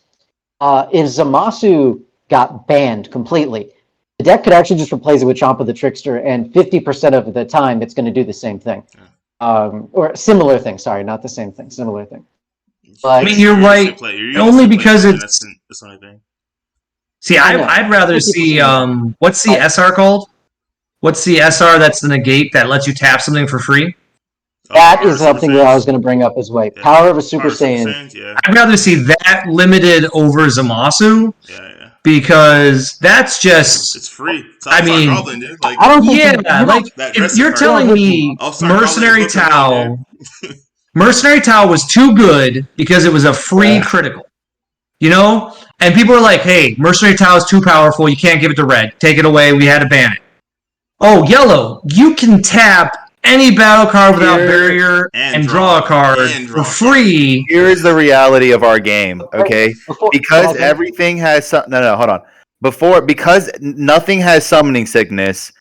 Speaker 2: if Zamasu got banned completely, the deck could actually just replace it with Champa the Trickster, and 50% of the time it's going to do the same thing. Or similar thing, sorry, not the same thing, similar thing.
Speaker 3: But I mean, you're right, only because it's
Speaker 1: the only thing.
Speaker 3: See, I'd rather see, what's the SR called? What's the SR that's the negate that lets you tap something for free?
Speaker 2: That is something that I was going to bring up as well. Yeah. Power of a Super Saiyan.
Speaker 1: Yeah.
Speaker 3: I'd rather see that limited over Zamasu.
Speaker 1: Yeah.
Speaker 3: Because that's just...
Speaker 1: It's free. It's
Speaker 3: I mean...
Speaker 1: Goblin, dude. Like,
Speaker 2: I don't think
Speaker 3: if you're telling me Mercenary Tau... Mercenary Tau was too good because it was a free critical. You know? And people are like, hey, Mercenary Tau is too powerful. You can't give it to red. Take it away. We had to ban it. Oh, yellow. You can tap any battle card without barrier and draw a card for free.
Speaker 4: Here is the reality of our game, okay? Because everything has... No, hold on. Because nothing has summoning sickness,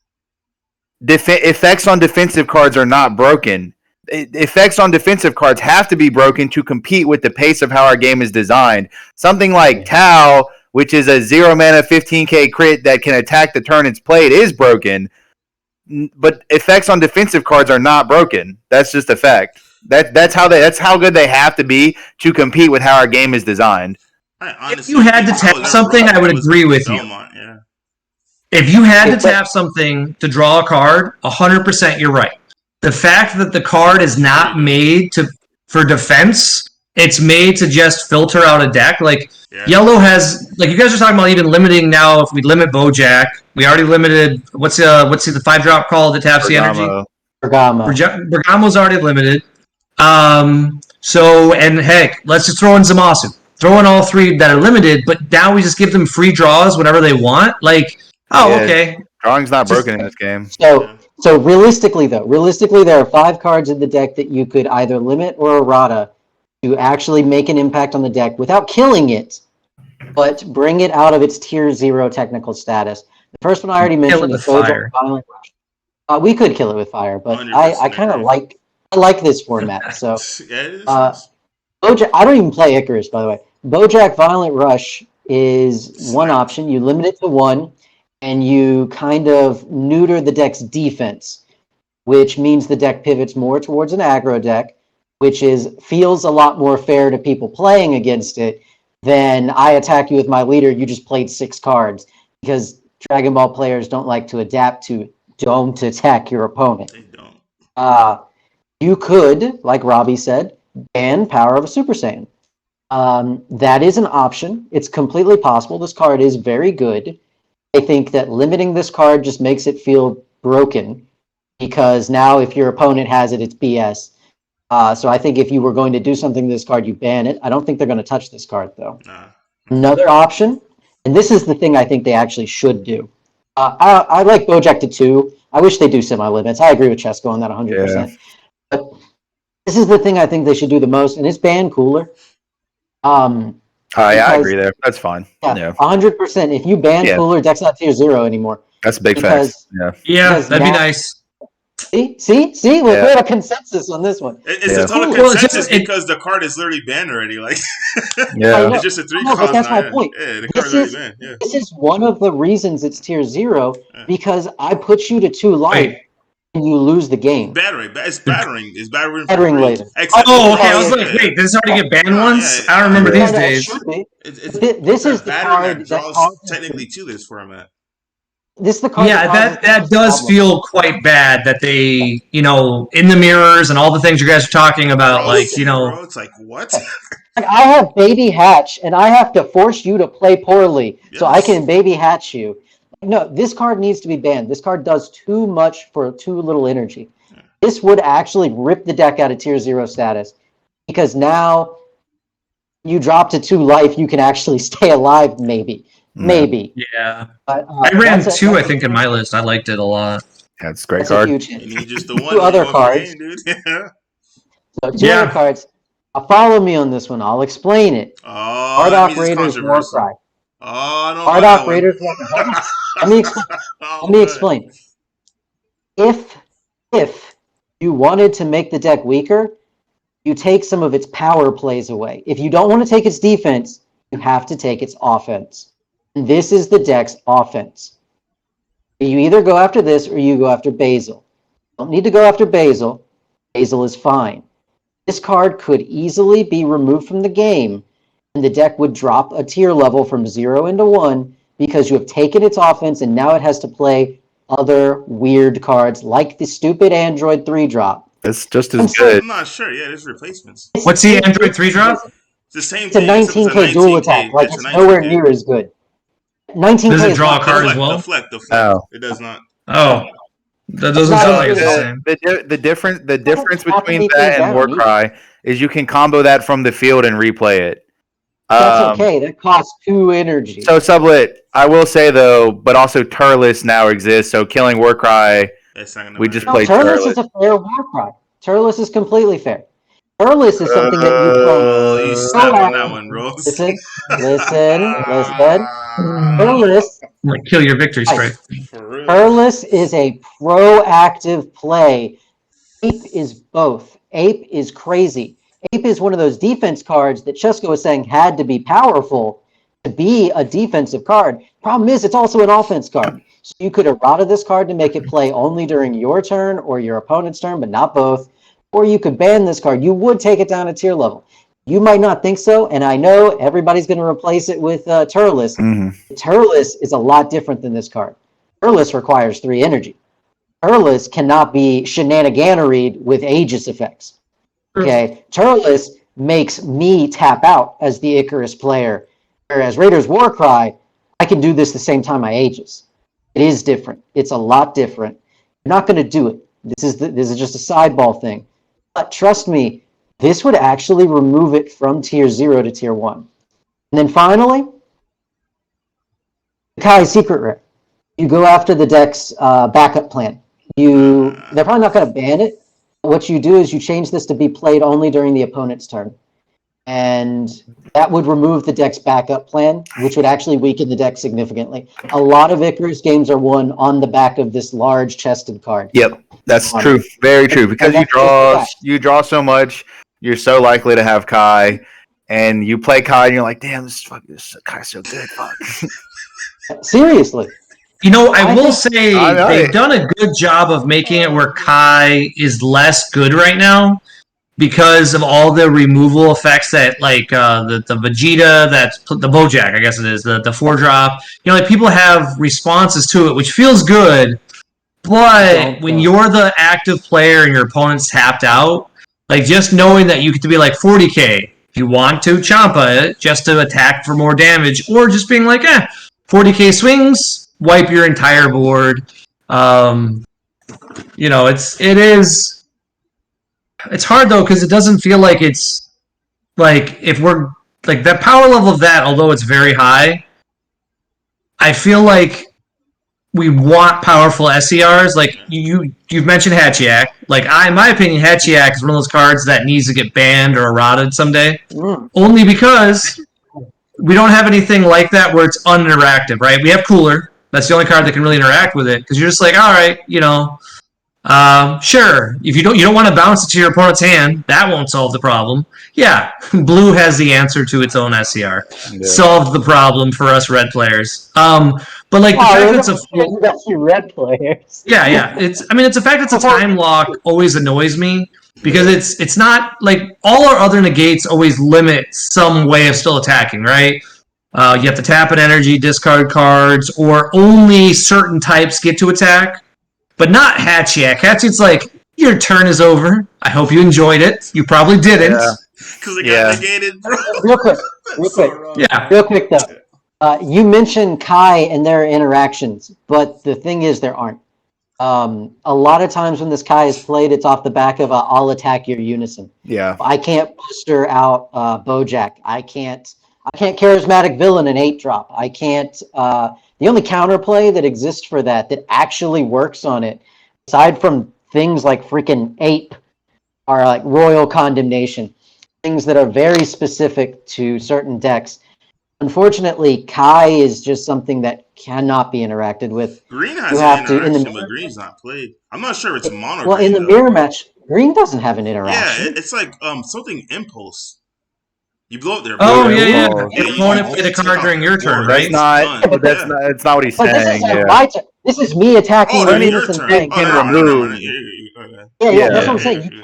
Speaker 4: effects on defensive cards are not broken. Effects on defensive cards have to be broken to compete with the pace of how our game is designed. Something like Tau, which is a 0-mana 15k crit that can attack the turn it's played, is broken. But effects on defensive cards are not broken. That's just a fact. That's how good they have to be to compete with how our game is designed.
Speaker 3: If you had to tap something, I would agree with you.
Speaker 1: Yeah.
Speaker 3: If you had to tap something to draw a card, 100% you're right. The fact that the card is not made for defense, it's made to just filter out a deck. Like, Yellow has, like, you guys are talking about even limiting now. If we limit Bojack, we already limited, what's the 5-drop call that taps the energy? Bergamo's already limited. So, and heck, let's just throw in Zamasu. Throw in all 3 that are limited, but now we just give them free draws whenever they want. Like, okay.
Speaker 4: Drawing's not broken in this game.
Speaker 2: So realistically, there are 5 cards in the deck that you could either limit or errata to actually make an impact on the deck without killing it, but bring it out of its tier 0 technical status. The first one I already mentioned is Bojack Violent Rush. We could kill it with fire, but I kind of like this format. So Bojack, I don't even play Icarus, by the way. Bojack Violent Rush is one option. You limit it to 1. And you kind of neuter the deck's defense, which means the deck pivots more towards an aggro deck, which feels a lot more fair to people playing against it than I attack you with my leader, you just played 6 cards. Because Dragon Ball players don't like to adapt to don't attack your opponent.
Speaker 1: They don't.
Speaker 2: You could, like Robbie said, ban Power of a Super Saiyan. That is an option. It's completely possible. This card is very good. I think that limiting this card just makes it feel broken because now if your opponent has it, it's BS. So I think if you were going to do something to this card, you ban it. I don't think they're going to touch this card, though.
Speaker 1: Nah.
Speaker 2: Another option, and this is the thing I think they actually should do. I like Bojack to 2. I wish they do semi-limits. I agree with Chesko on that 100%. Yeah. But this is the thing I think they should do the most, and it's ban Cooler.
Speaker 4: I agree there. That's fine.
Speaker 2: Yeah, 100%. If you ban Cooler, deck's not tier 0 anymore.
Speaker 4: That's a big fact.
Speaker 3: Yeah, that'd be nice.
Speaker 2: See, we have a consensus on this one.
Speaker 1: It's a total consensus because the card is literally banned already. Like, it's just a 3 cost.
Speaker 2: But that's my point.
Speaker 1: The card's already banned. Yeah.
Speaker 2: This is one of the reasons it's tier 0 because I put you to 2 life. And you lose the game.
Speaker 1: It's battering. It's battering.
Speaker 2: Battering later.
Speaker 3: Okay. I was like, wait, this is already get banned once? I don't remember these days.
Speaker 2: This is the card
Speaker 1: that draws technically to this format.
Speaker 2: This is the card.
Speaker 3: Yeah, that does feel quite bad that they, in the mirrors and all the things you guys are talking about,
Speaker 1: bro, it's like, what?
Speaker 2: Like, I have baby hatch, and I have to force you to play poorly so I can baby hatch you. No, this card needs to be banned. This card does too much for too little energy. This would actually rip the deck out of tier 0 status, because now you drop to 2 life, you can actually stay alive, maybe. Maybe.
Speaker 3: Yeah. But, I ran 2, I think, in my list. I liked it a lot.
Speaker 4: Yeah, it's a great card.
Speaker 1: You need just the one.
Speaker 2: 2 other cards.
Speaker 1: Game, dude. Yeah.
Speaker 2: So 2 other cards. Follow me on this one. I'll explain it.
Speaker 1: Oh,
Speaker 2: Raiders Warcry.
Speaker 1: Oh, no.
Speaker 2: Hard Raiders Warcry. Let me explain. If you wanted to make the deck weaker, you take some of its power plays away. If you don't want to take its defense, you have to take its offense. And this is the deck's offense. You either go after this or you go after Basil. You don't need to go after Basil. Basil is fine. This card could easily be removed from the game, and the deck would drop a tier level from 0 into 1 because you have taken its offense and now it has to play other weird cards like the stupid Android 3-drop.
Speaker 4: It's just as good.
Speaker 1: I'm not sure. Yeah, there's replacements.
Speaker 3: What's the Android 3-drop?
Speaker 1: It's the same
Speaker 2: thing. It's a 19k dual attack. Like, it's nowhere near as good. 19k
Speaker 3: does it draw a card as well?
Speaker 1: Deflect. Oh. It does not.
Speaker 3: Oh. That doesn't sound like it's the same.
Speaker 4: The difference between that and Warcry is you can combo that from the field and replay it.
Speaker 2: That's okay. That costs 2 energy.
Speaker 4: So Sublett, I will say though, but also Turles now exists. So killing Warcry, we just play Turles.
Speaker 2: Turles is a fair Warcry. Turles is completely fair. Turles is something that you play.
Speaker 1: You snapped on that one, bro.
Speaker 2: Listen. Turles.
Speaker 3: I'm gonna kill your victory strike.
Speaker 2: Turles is a proactive play. Ape is both. Ape is crazy. Ape is one of those defense cards that Chesko was saying had to be powerful to be a defensive card. Problem is, it's also an offense card. So you could errata this card to make it play only during your turn or your opponent's turn, but not both. Or you could ban this card. You would take it down a tier level. You might not think so, and I know everybody's going to replace it with Turles. Mm-hmm. Turles is a lot different than this card. Turles requires 3 energy. Turles cannot be shenaniganeried with Aegis effects. Okay, Turles makes me tap out as the Icarus player, whereas Raiders Warcry, I can do this the same time I Aegis. It is different. It's a lot different. You're not going to do it. This is just a sideball thing. But trust me, this would actually remove it from tier 0 to tier 1. And then finally, Kai Secret Rare. You go after the deck's backup plan. They're probably not going to ban it. What you do is you change this to be played only during the opponent's turn. And that would remove the deck's backup plan, which would actually weaken the deck significantly. A lot of Icarus games are won on the back of this large chested card.
Speaker 4: Yep, that's true. Very true. Because you draw so much, you're so likely to have Kai, and you play Kai, and you're like, damn, this Kai's so good. Fuck.
Speaker 2: Seriously.
Speaker 3: I will say they've done a good job of making it where Kai is less good right now because of all the removal effects that, like, the Vegeta, that's the Bojack, I guess it is, the 4-drop. People have responses to it, which feels good, but when you're the active player and your opponent's tapped out, like, just knowing that you get to be like 40k, if you want to, Champa it, just to attack for more damage, or just being like, 40k swings, wipe your entire board. It's hard though because it doesn't feel like it's like if we're like that power level of that, although it's very high. I feel like we want powerful SCRs. Like you've mentioned Hatchiyak. Like in my opinion, Hatchiyak is one of those cards that needs to get banned or errated someday. Only because we don't have anything like that where it's uninteractive, right? We have Cooler. That's the only card that can really interact with it because you're just like, all right, sure. If you don't want to bounce it to your opponent's hand, that won't solve the problem. Yeah, blue has the answer to its own SCR. Yeah. Solved the problem for us red players. But like the fact that's
Speaker 2: a red players.
Speaker 3: Yeah. It's the fact it's a time lock always annoys me because it's not like all our other negates always limit some way of still attacking, right? You have to tap an energy, discard cards, or only certain types get to attack. But not Hatchiyak. Hatchiak's like, your turn is over. I hope you enjoyed it. You probably didn't.
Speaker 1: Because it got negated, bro.
Speaker 2: Real quick. Real quick, though. You mentioned Kai and their interactions, but the thing is there aren't. A lot of times when this Kai is played, it's off the back of I'll attack your unison.
Speaker 4: Yeah.
Speaker 2: I can't muster out Bojack. I can't charismatic villain an 8-drop. I can't. The only counterplay that exists for that actually works on it, aside from things like freaking Ape, are like Royal Condemnation, things that are very specific to certain decks. Unfortunately, Kai is just something that cannot be interacted with.
Speaker 1: Green has an interaction, but Green's not played. I'm not sure if it's mono.
Speaker 2: Well, in the mirror match, Green doesn't have an interaction.
Speaker 1: Yeah, it's like something impulse. You blow up their
Speaker 3: board.
Speaker 1: Oh,
Speaker 3: yeah. Your opponent played a card during your turn, right?
Speaker 4: That's not what he's saying.
Speaker 2: This is me attacking your innocent thing. Yeah, that's what I'm saying.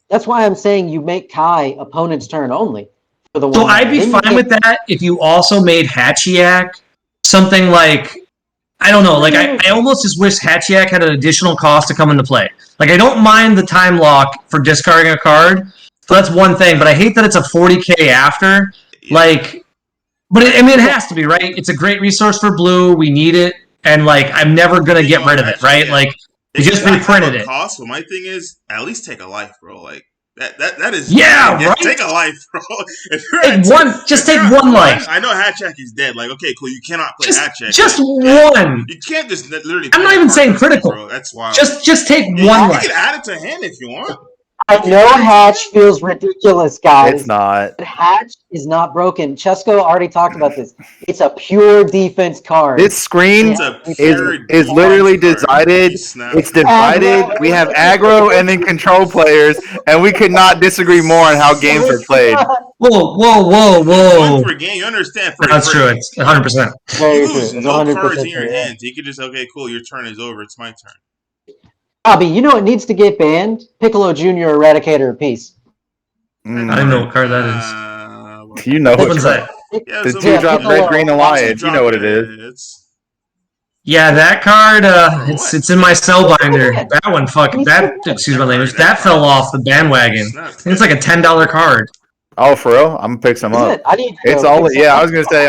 Speaker 2: That's why I'm saying you make Kai opponent's turn only.
Speaker 3: So I'd be fine with that if you also made Hatchiyak something like, I don't know, like I almost just wish Hatchiyak had an additional cost to come into play. Like I don't mind the time lock for discarding a card, so that's one thing, but I hate that it's a 40k after. Like, but it has to be, right? It's a great resource for blue, we need it, and like I'm never going to get rid of it, right? Like, they just reprinted it.
Speaker 1: Cost, but my thing is, at least take a life, bro. Like, That is
Speaker 3: right.
Speaker 1: Take a life, bro.
Speaker 3: Take one life.
Speaker 1: I know Hatchiyak is dead. Like, okay, cool. You cannot play Hatchiyak.
Speaker 3: Just one.
Speaker 1: You can't just literally.
Speaker 3: I'm not even saying critical.
Speaker 1: Bro. That's wild.
Speaker 3: Just take one life.
Speaker 1: You can add it to hand if you want.
Speaker 2: I know Hatch feels ridiculous, guys.
Speaker 4: It's not.
Speaker 2: Hatch is not broken. Chesko already talked about this. It's a pure defense card.
Speaker 4: This screen is literally decided. It's divided. We have aggro and then control players, and we could not disagree more on how games are played.
Speaker 3: Whoa.
Speaker 1: For game, you understand?
Speaker 3: That's true. It's 100%.
Speaker 2: Very true. It's
Speaker 1: no
Speaker 2: 100%
Speaker 1: cards in your
Speaker 2: true,
Speaker 1: hands. You could just, okay, cool. Your turn is over. It's my turn.
Speaker 2: Bobby, you know what needs to get banned? Piccolo Jr. Eradicator of Peace.
Speaker 3: I don't even know what card that is.
Speaker 4: You know
Speaker 3: what one's that?
Speaker 4: The 2-drop Red Green Alliance. You know what it is.
Speaker 3: Yeah, that card. It's in my cell binder. That one, excuse my language. That fell off the bandwagon. I think it's like a $10 card.
Speaker 4: Oh, for real? I'm gonna pick some up. It's only I was gonna say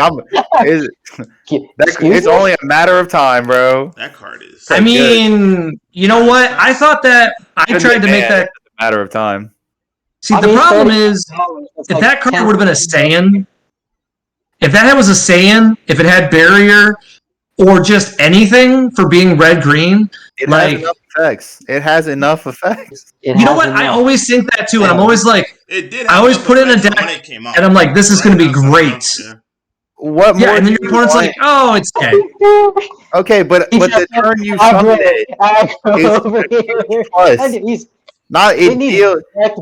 Speaker 4: it's only a matter of time, bro.
Speaker 1: That card is.
Speaker 3: I mean, you know what? I thought that I tried to make that
Speaker 4: a matter of time.
Speaker 3: See, the problem is if that card would have been a Saiyan, if that was a Saiyan, if it had barrier or just anything for being red-green,
Speaker 4: it has enough effects.
Speaker 3: You know what? I always think that too, and I'm always like, I always put it in a deck, and I'm like, this is going to be great.
Speaker 4: What more?
Speaker 3: And then your opponent's like, oh, it's dead.
Speaker 4: Okay, but the turn you summoned it is not it deal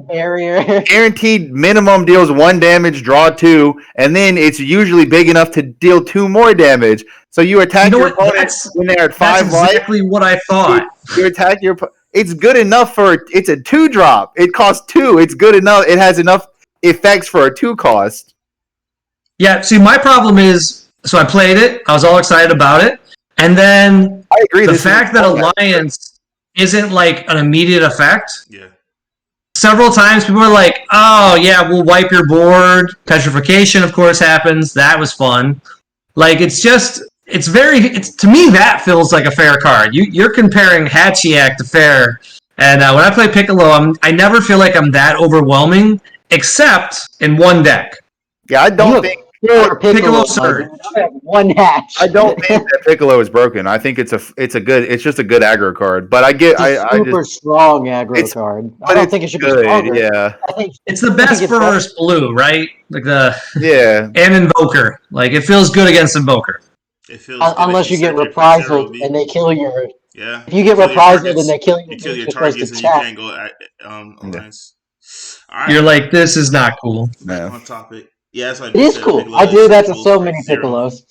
Speaker 2: barrier.
Speaker 4: Guaranteed minimum deals 1 damage, draw 2, and then it's usually big enough to deal 2 more damage. So you attack your opponent when they're at 5 life.
Speaker 3: That's exactly what I thought.
Speaker 4: You attack your. It's good enough for. It's a 2-drop. It costs 2. It's good enough. It has enough effects for a 2 cost.
Speaker 3: Yeah. See, my problem is, so I played it. I was all excited about it, and then
Speaker 4: I agree.
Speaker 3: The fact that Alliance isn't like an immediate effect.
Speaker 1: Yeah.
Speaker 3: Several times people are like, "Oh yeah, we'll wipe your board." Petrification, of course, happens. That was fun. Like it's to me that feels like a fair card. You're comparing Hatchiyak to fair, and when I play Piccolo, I never feel like I'm that overwhelming, except in one deck.
Speaker 4: Yeah, I don't think
Speaker 3: Piccolo Surge.
Speaker 2: One hatch.
Speaker 4: I don't think that Piccolo is broken. I think it's just a good aggro card. But I get
Speaker 2: super strong aggro card. I don't think it should be stronger.
Speaker 4: Yeah,
Speaker 2: I think
Speaker 3: it's the best versus blue, right? Like and Invoker. Like it feels good against Invoker.
Speaker 2: Unless you get reprisal and they kill your.
Speaker 1: Yeah.
Speaker 2: If you get reprisal and they kill
Speaker 1: you kill your targets and you can't go Alliance.
Speaker 3: Right. You're like, this is not cool.
Speaker 1: No. On topic. Yeah, that's
Speaker 2: it is cool. I do that to so many Piccolos.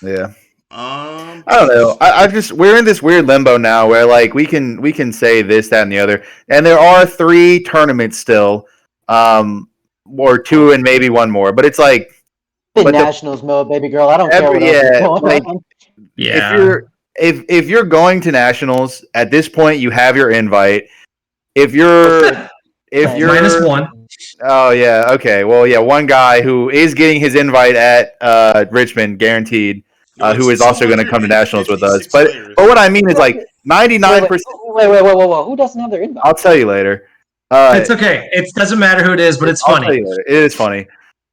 Speaker 4: Yeah. I don't know. I just we're in this weird limbo now where like we can say this, that, and the other, and there are 3 tournaments still, or 2 and maybe 1 more. But it's like
Speaker 2: In Nationals mode, baby girl. I don't care what else is going on.
Speaker 3: Yeah.
Speaker 4: If you're going to Nationals at this point, you have your invite. If you're
Speaker 3: -1.
Speaker 4: Oh yeah, okay. Well, yeah, one guy who is getting his invite at Richmond guaranteed, who is also going to come to Nationals with us. But what I mean is like 99%.
Speaker 2: Wait. Who doesn't have their invite?
Speaker 4: I'll tell you later.
Speaker 3: It's okay. It doesn't matter who it is, but it's funny.
Speaker 4: I'll tell you later. It is funny.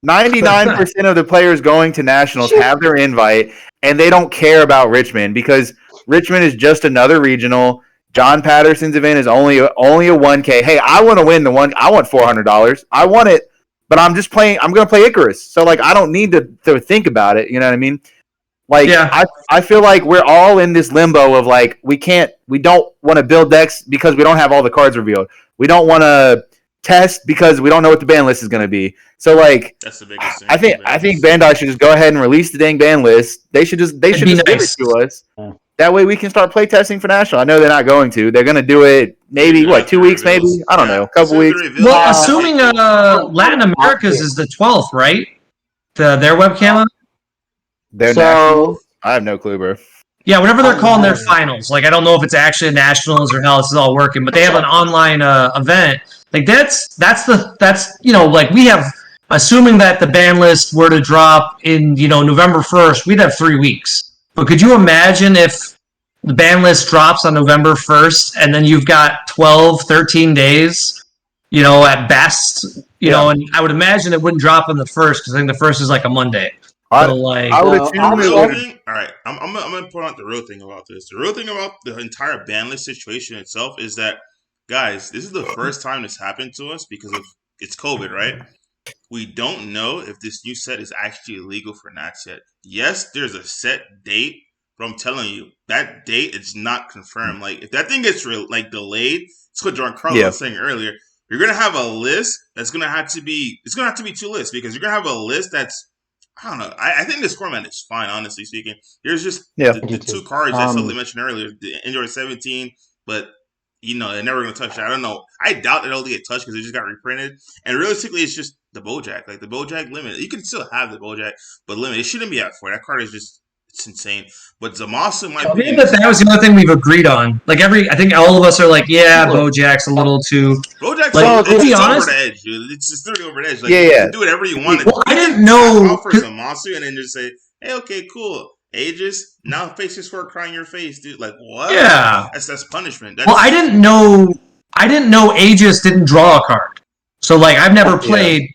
Speaker 4: 99% of the players going to Nationals have their invite, and they don't care about Richmond because Richmond is just another regional. John Patterson's event is only a 1K. Hey, I want to win the one. I want $400. I want it, but I'm just playing. I'm going to play Icarus, so like I don't need to think about it. You know what I mean? Like I feel like we're all in this limbo of like we don't want to build decks because we don't have all the cards revealed. We don't want to test because we don't know what the ban list is going to be. So like
Speaker 1: that's the biggest thing.
Speaker 4: I think Bandai should just go ahead and release the dang ban list. They should just give it to us. Yeah. That way we can start play testing for National. I know they're not going to. They're going to do it maybe 2 weeks, maybe? I don't know, a couple weeks.
Speaker 3: Well, assuming Latin America's is the 12th, right? Their webcam.
Speaker 4: Nationals? I have no clue, bro.
Speaker 3: Yeah, whatever they're calling their finals. Like I don't know if it's actually Nationals or how this is all working, but they have an online event. Like that's like we have. Assuming that the ban list were to drop in November 1st, we'd have 3 weeks. But could you imagine if the ban list drops on November 1st and then you've got 12, 13 days, at best, and I would imagine it wouldn't drop on the 1st because I think the 1st is like a Monday. So
Speaker 4: I would assume
Speaker 1: all right, I'm going to point out the real thing about this. The real thing about the entire ban list situation itself is that, guys, this is the first time this happened to us because it's COVID, right? We don't know if this new set is actually illegal for Nats yet. Yes, there's a set date, but I'm telling you, that date is not confirmed. Like, if that thing gets delayed, it's what Giancarlo was saying earlier. You're gonna have a list that's gonna have to be. It's gonna have to be 2 lists because you're gonna have a list that's. I don't know. I think this format is fine, honestly speaking. There's just the 2 cards that Sublett mentioned earlier, the Android 17, but. They're never going to touch that. I don't know. I doubt it'll get touched because it just got reprinted. And realistically, it's just the Bojack. Like, the Bojack limit. You can still have the Bojack, but limit. It shouldn't be at 4. That card is just, it's insane. But Zamasu might be.
Speaker 3: That was the other thing we've agreed on. Like, I think all of us are like, yeah, Bojack's a little too.
Speaker 1: Bojack's over the edge, dude. It's just literally over the edge. Like, you can do whatever you want.
Speaker 3: Well, I didn't know.
Speaker 1: Offer Zamasu and then just say, hey, okay, cool. Aegis, now faces for crying your face, dude. Like what?
Speaker 3: Yeah,
Speaker 1: that's punishment.
Speaker 3: I didn't know Aegis didn't draw a card. So like I've never played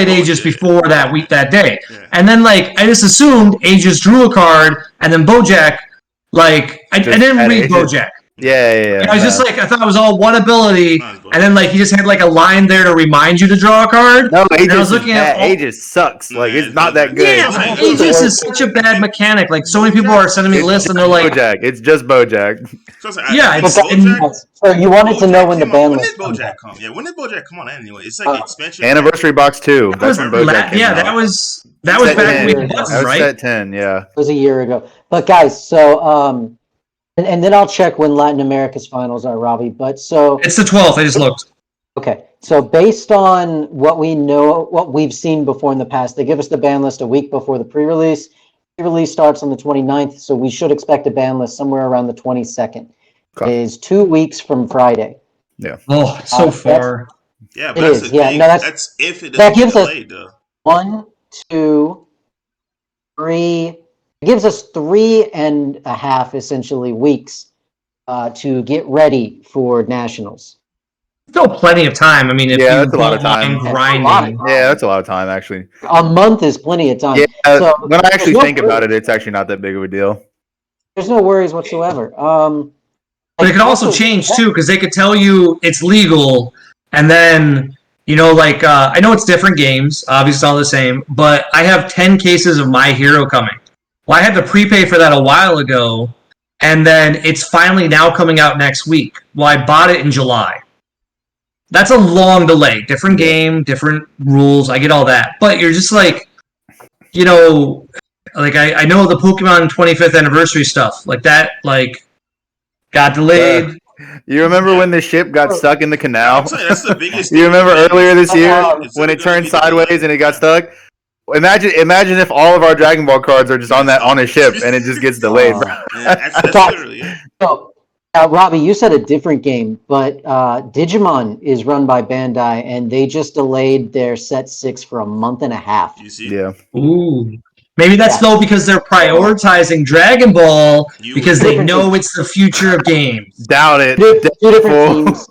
Speaker 3: Aegis before that day. Yeah. And then like I just assumed Aegis drew a card and then Bojack I didn't read Bojack.
Speaker 4: Yeah.
Speaker 3: I was just like, I thought it was all one ability, and then like he just had like a line there to remind you to draw a card.
Speaker 4: No, Aegis sucks. Like it's not that good.
Speaker 3: Yeah, Aegis is such a bad mechanic. Like so many people are sending me lists, and they're like,
Speaker 4: Bojack. It's just Bojack.
Speaker 2: So you wanted to know when the ban list.
Speaker 1: When did Bojack come? Yeah, when did Bojack come on anyway? It's like expansion.
Speaker 4: Anniversary Box 2. That's when Bojack came out.
Speaker 3: That was back when we had buttons, right?
Speaker 4: Set 10. Yeah,
Speaker 2: it was a year ago. But guys, so And then I'll check when Latin America's finals are, Robbie. But so
Speaker 3: it's the 12th. I just looked.
Speaker 2: Okay, so based on what we know, what we've seen before in the past, they give us the ban list a week before the pre-release. Pre-release starts on the 29th, so we should expect a ban list somewhere around the 22nd. Okay. It is 2 weeks from Friday.
Speaker 4: Yeah.
Speaker 3: Oh, it's so far.
Speaker 1: Yeah, but that's that's if it
Speaker 2: doesn't
Speaker 1: get delayed, though.
Speaker 2: 1, 2, 3. It gives us 3.5 essentially weeks to get ready for Nationals.
Speaker 3: Still plenty of time. I mean, if
Speaker 4: that's a lot of time.
Speaker 3: Grinding.
Speaker 4: Yeah, that's a lot of time actually.
Speaker 2: A month is plenty of time.
Speaker 4: Yeah, so, when I actually think about it, it's actually not that big of a deal.
Speaker 2: There's no worries whatsoever.
Speaker 3: But it could also change too, because they could tell you it's legal, and then I know it's different games, obviously it's all the same, but I have 10 cases of My Hero coming. Well, I had to prepay for that a while ago, and then it's finally now coming out next week. Well, I bought it in July. That's a long delay. Different game, different rules. I get all that. But you're just like, I know the Pokemon 25th anniversary stuff. Like that, got delayed.
Speaker 4: You remember when the ship got stuck in the canal?
Speaker 1: That's the biggest
Speaker 4: you remember earlier this year when it turned sideways and it got stuck? Imagine if all of our Dragon Ball cards are just on a ship and it just gets delayed, bro.
Speaker 1: That's literally it.
Speaker 2: So, Robbie, you said a different game, but Digimon is run by Bandai, and they just delayed their set 6 for a month and a half.
Speaker 1: You see?
Speaker 4: Yeah.
Speaker 3: Ooh. Maybe that's though because they're prioritizing Dragon Ball because they know it's the future of games.
Speaker 4: Doubt it.
Speaker 2: Two different teams.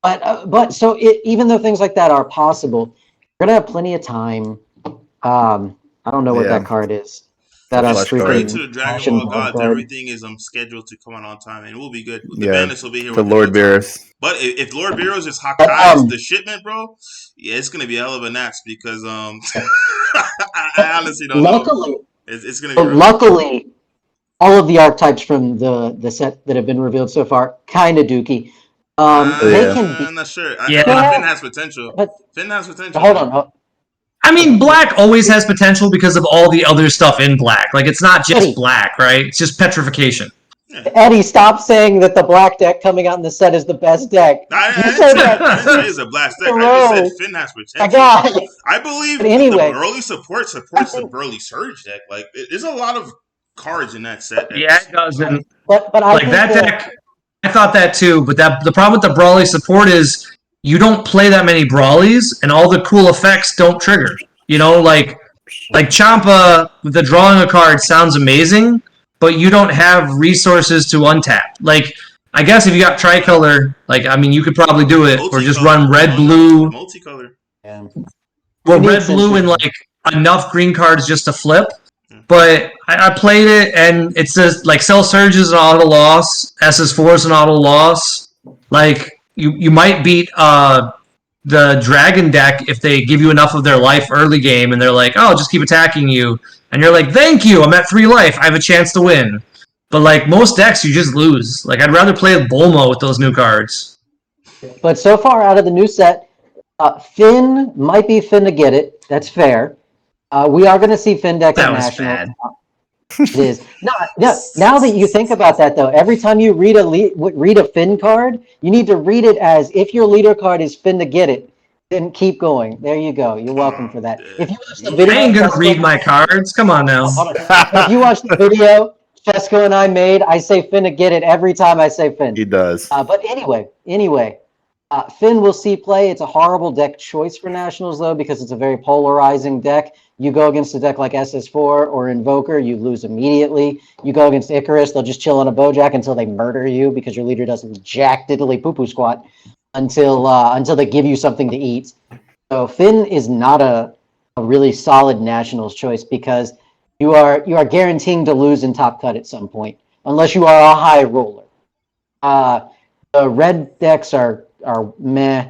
Speaker 2: But so even though things like that are possible, you're gonna have plenty of time. I don't know what that card is. That
Speaker 1: straight to the Dragon Ball gods. Everything is scheduled to come on time, and we'll be good. The bandits will be here.
Speaker 4: To Lord Beerus.
Speaker 1: But if Lord Beerus is Hakai's the shipment, bro, yeah, it's gonna be a hell of a nats because I honestly don't know. It's gonna be.
Speaker 2: Luckily, all of the archetypes from the set that have been revealed so far kind of dookie. They can be.
Speaker 1: I'm not sure.
Speaker 3: Yeah.
Speaker 1: Finn has potential. Finn has potential.
Speaker 2: Hold on.
Speaker 3: I mean, black always has potential because of all the other stuff in black. Like, it's not just black, right? It's just petrification.
Speaker 1: Yeah.
Speaker 2: Eddie, stop saying that the black deck coming out in the set is the best deck.
Speaker 1: I said that is a black deck. I just said Finn has potential. I believe the Broly supports the Broly Surge deck. Like, there's a lot of cards in that set.
Speaker 3: Yeah, it doesn't.
Speaker 2: But I
Speaker 3: like that deck, I thought that too. But the problem with the Broly support is you don't play that many Brawlies, and all the cool effects don't trigger. You know, like Champa, the drawing a card sounds amazing, but you don't have resources to untap. Like, I guess if you got tricolor, like, I mean, you could probably do it, or just run red, blue.
Speaker 1: Multicolor.
Speaker 2: Yeah.
Speaker 3: Well, red, blue, and like enough green cards just to flip. But I played it, and it says like Cell Surge is an auto loss, SS4 is an auto loss. Like, you might beat the Dragon deck if they give you enough of their life early game, and they're like, oh, just keep attacking you. And you're like, thank you, I'm at 3 life, I have a chance to win. But like most decks, you just lose. Like, I'd rather play Bulma with those new cards.
Speaker 2: But so far out of the new set, Finn might be Finn to get it. That's fair. We are going to see Finn decks at National.
Speaker 3: Bad.
Speaker 2: It is. Now that you think about that, though, every time you read a Finn card, you need to read it as if your leader card is Finn to get it. Then keep going. There you go. You're welcome for that. If you watch the video,
Speaker 3: I ain't going to read my cards. Come on now.
Speaker 2: If you watch the video Chesco and I made, I say Finn to get it every time I say Finn.
Speaker 4: He does.
Speaker 2: But anyway, Finn will see play. It's a horrible deck choice for Nationals, though, because it's a very polarizing deck. You go against a deck like SS4 or Invoker, you lose immediately. You go against Icarus, they'll just chill on a Bojack until they murder you because your leader doesn't jack diddly poo-poo squat until they give you something to eat. So Finn is not a really solid Nationals choice because you are guaranteeing to lose in top cut at some point, unless you are a high roller. The red decks are meh.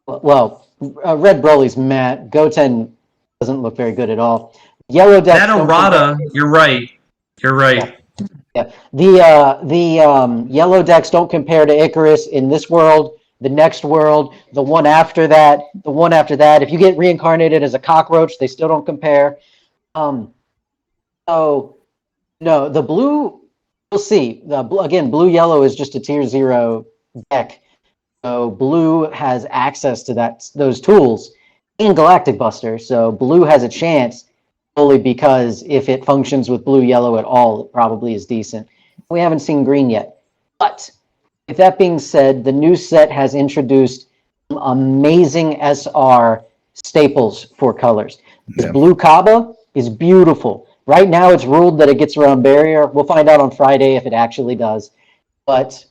Speaker 2: Well, Red Broly's meh. Goten doesn't look very good at all. Yellow decks.
Speaker 3: That errata, you're right.
Speaker 2: Yeah. The yellow decks don't compare to Icarus in this world, the next world, the one after that, the one after that. If you get reincarnated as a cockroach, they still don't compare. So no, the blue, we'll see. Again, blue yellow is just a tier 0 deck. So blue has access to those tools in Galactic Buster. So blue has a chance only because if it functions with blue yellow at all, it probably is decent. We haven't seen green yet. But with that being said, the new set has introduced some amazing SR staples for colors. This blue Kaba is beautiful. Right now it's ruled that it gets around barrier. We'll find out on Friday if it actually does. But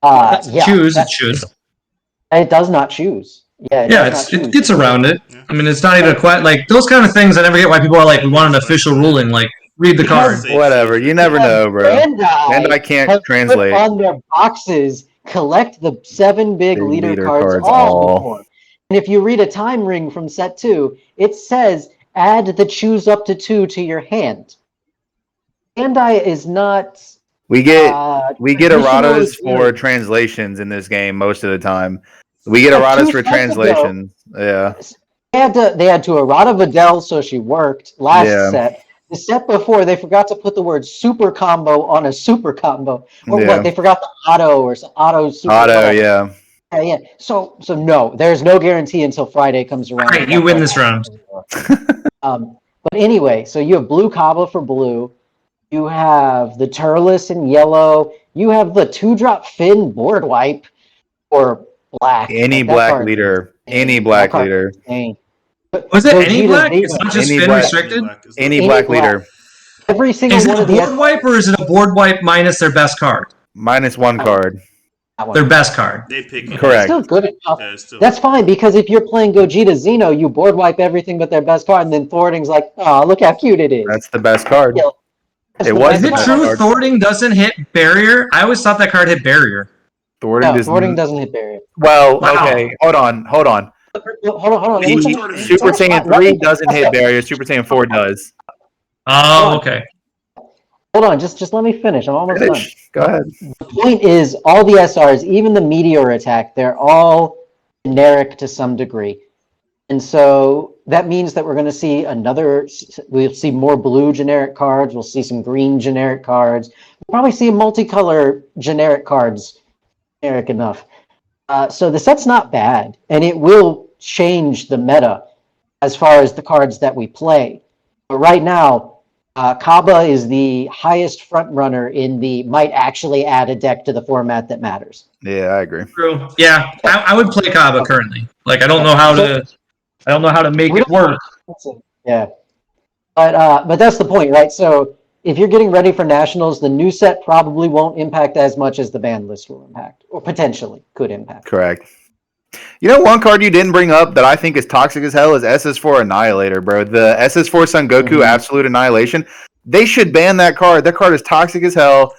Speaker 3: it should.
Speaker 2: It does not choose.
Speaker 3: It gets around it. I mean, it's not even quite like those kind of things. I never get why people are like, we want an official ruling. Like, read the card.
Speaker 4: Whatever. You never know, bro. Bandai can't translate.
Speaker 2: On their boxes, collect the 7 big leader cards all before. And if you read a time ring from set 2, it says add the choose up to 2 to your hand. Bandai is not.
Speaker 4: We get erratas for translations in this game most of the time. We get erratas for translations. Yeah.
Speaker 2: They had to errata Videl, so she worked last set. The set before, they forgot to put the word super combo on a super combo. Or what? They forgot the auto or some auto super combo. Yeah. So no, there's no guarantee until Friday comes around.
Speaker 3: All right, you win this round.
Speaker 2: But anyway, so you have blue Kaba for blue. You have the Turles in yellow. You have the 2-drop Finn board wipe for black.
Speaker 4: Any
Speaker 2: Like, that
Speaker 4: black
Speaker 2: card
Speaker 4: leader.
Speaker 2: is
Speaker 4: Any
Speaker 2: insane.
Speaker 4: black leader.
Speaker 2: Insane. But
Speaker 3: Was it any
Speaker 2: Gogeta
Speaker 3: black?
Speaker 2: Zeta,
Speaker 3: It's not just
Speaker 4: Any
Speaker 3: Finn
Speaker 4: black-
Speaker 3: restricted?
Speaker 4: Any
Speaker 2: any
Speaker 4: black leader.
Speaker 2: Every single
Speaker 3: Is it
Speaker 2: one
Speaker 3: a
Speaker 2: of the
Speaker 3: board wipe or is it a board wipe minus their best card?
Speaker 4: -1 card.
Speaker 3: Their best card.
Speaker 1: They pick it.
Speaker 4: Correct.
Speaker 2: It's still good enough.
Speaker 1: Yeah, it's still.
Speaker 2: That's fine, because if you're playing Gogeta Xeno, you board wipe everything but their best card, and then Thwarting's like, oh, look how cute it is.
Speaker 4: That's the best card.
Speaker 2: Yeah, that's
Speaker 4: It
Speaker 2: the
Speaker 4: was
Speaker 3: Is
Speaker 2: best
Speaker 3: it
Speaker 4: the
Speaker 2: card.
Speaker 3: true Thwarting doesn't hit barrier? I always thought that card hit barrier.
Speaker 4: Thwarting
Speaker 2: No,
Speaker 4: does
Speaker 2: Thwarting doesn't hit barrier.
Speaker 4: Well,
Speaker 3: Wow.
Speaker 4: okay. Hold on.
Speaker 2: Hold on. Let me finish.
Speaker 4: Super Saiyan 3 doesn't hit barrier. Super Saiyan 4 does.
Speaker 3: Oh, okay.
Speaker 2: Hold on, just let me finish. I'm almost done.
Speaker 4: Go ahead.
Speaker 2: The point is, all the SRs, even the Meteor attack, they're all generic to some degree. And so that means that we're going to see we'll see more blue generic cards, we'll see some green generic cards, we'll probably see multicolor generic cards, generic enough. So the set's not bad, and it will change the meta as far as the cards that we play. But right now, Kaba is the highest front runner in the might actually add a deck to the format that matters.
Speaker 4: Yeah, I agree.
Speaker 3: True. Yeah, I would play Kaba currently. Like I don't know how to make it work.
Speaker 2: Yeah, but that's the point, right? So if you're getting ready for nationals, the new set probably won't impact as much as the ban list will impact, or potentially could impact.
Speaker 4: Correct. You know, one card you didn't bring up that I think is toxic as hell is SS4 Annihilator, bro. The SS4 Son Goku Absolute Annihilation. They should ban that card. That card is toxic as hell.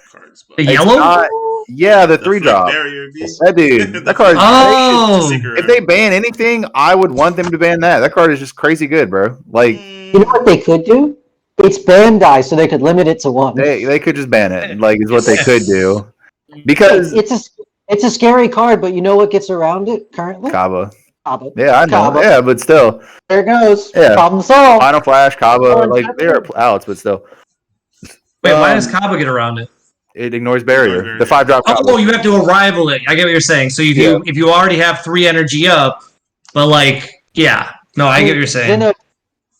Speaker 3: The yellow?
Speaker 4: Yeah, the 3-drop. That dude. That card is crazy. If they ban anything, I would want them to ban that. That card is just crazy good, bro. Like,
Speaker 2: you know what they could do? It's Bandai, so they could limit it to 1.
Speaker 4: They could just ban it. Like, is what they could do. Because
Speaker 2: it's a scary card, but you know what gets around it currently?
Speaker 4: Kaba.
Speaker 2: Kaba.
Speaker 4: Yeah, I know.
Speaker 2: Kaba.
Speaker 4: Yeah, but still.
Speaker 2: There it goes.
Speaker 4: Yeah.
Speaker 2: Problem solved.
Speaker 4: Final Flash, Kaba, like they're outs, but still.
Speaker 3: Wait, why does Kaba get around it?
Speaker 4: It ignores barrier. The 5-drop.
Speaker 3: Oh, you have to arrival it. I get what you're saying. So if you already have 3 energy up, but like, yeah, no, I get what you're saying.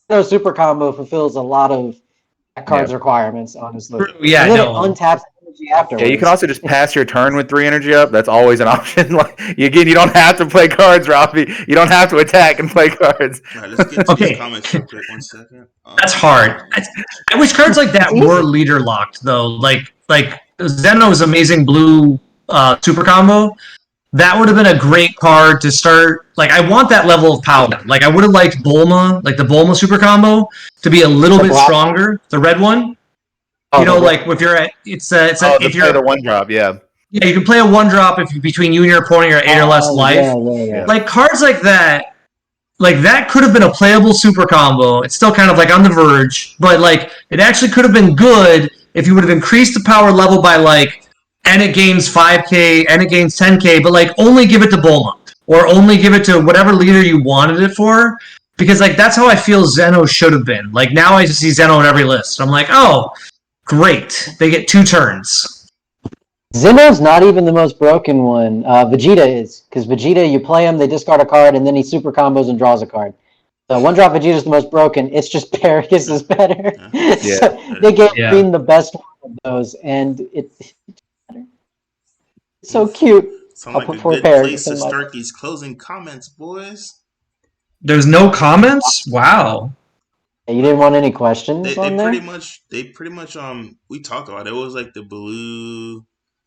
Speaker 2: Xeno Super Combo fulfills a lot of that card's requirements, honestly.
Speaker 3: Yeah,
Speaker 2: and then it untaps energy afterwards.
Speaker 4: Yeah, you can also just pass your turn with 3 energy up. That's always an option. Like you don't have to play cards, Rafi. You don't have to attack and play cards.
Speaker 1: All right, let's get to these comments real quick. 1 second.
Speaker 3: That's hard. I wish cards like that were leader locked though. Like Zeno's amazing blue super combo. That would have been a great card to start. Like I want that level of power. Like I would have liked Bulma, like the Bulma super combo, to be a little bit stronger. The red one. You know, like if you're at if you're
Speaker 4: the 1-drop, yeah.
Speaker 3: Yeah, you can play a 1-drop if between you and your opponent are 8 or less life.
Speaker 2: Yeah.
Speaker 3: Like cards like that could have been a playable super combo. It's still kind of like on the verge, but like it actually could have been good if you would have increased the power level by like, and it gains 5k, and it gains 10k, but like only give it to Bulma or only give it to whatever leader you wanted it for, because like that's how I feel Zeno should have been. Like now I just see Zeno in every list. I'm like, oh, great, they get 2 turns.
Speaker 2: Zeno's not even the most broken one. Vegeta is, because Vegeta, you play him, they discard a card, and then he super combos and draws a card. So 1-drop Vegeta's the most broken. It's just Paragus is better.
Speaker 4: Yeah.
Speaker 2: So they gave Green the best one of those, and it's so cute.
Speaker 1: Sound like a good place to start these closing comments, boys.
Speaker 3: There's no comments? Wow.
Speaker 2: You didn't want any questions
Speaker 1: They
Speaker 2: on there?
Speaker 1: pretty much we talked about it. It was like the blue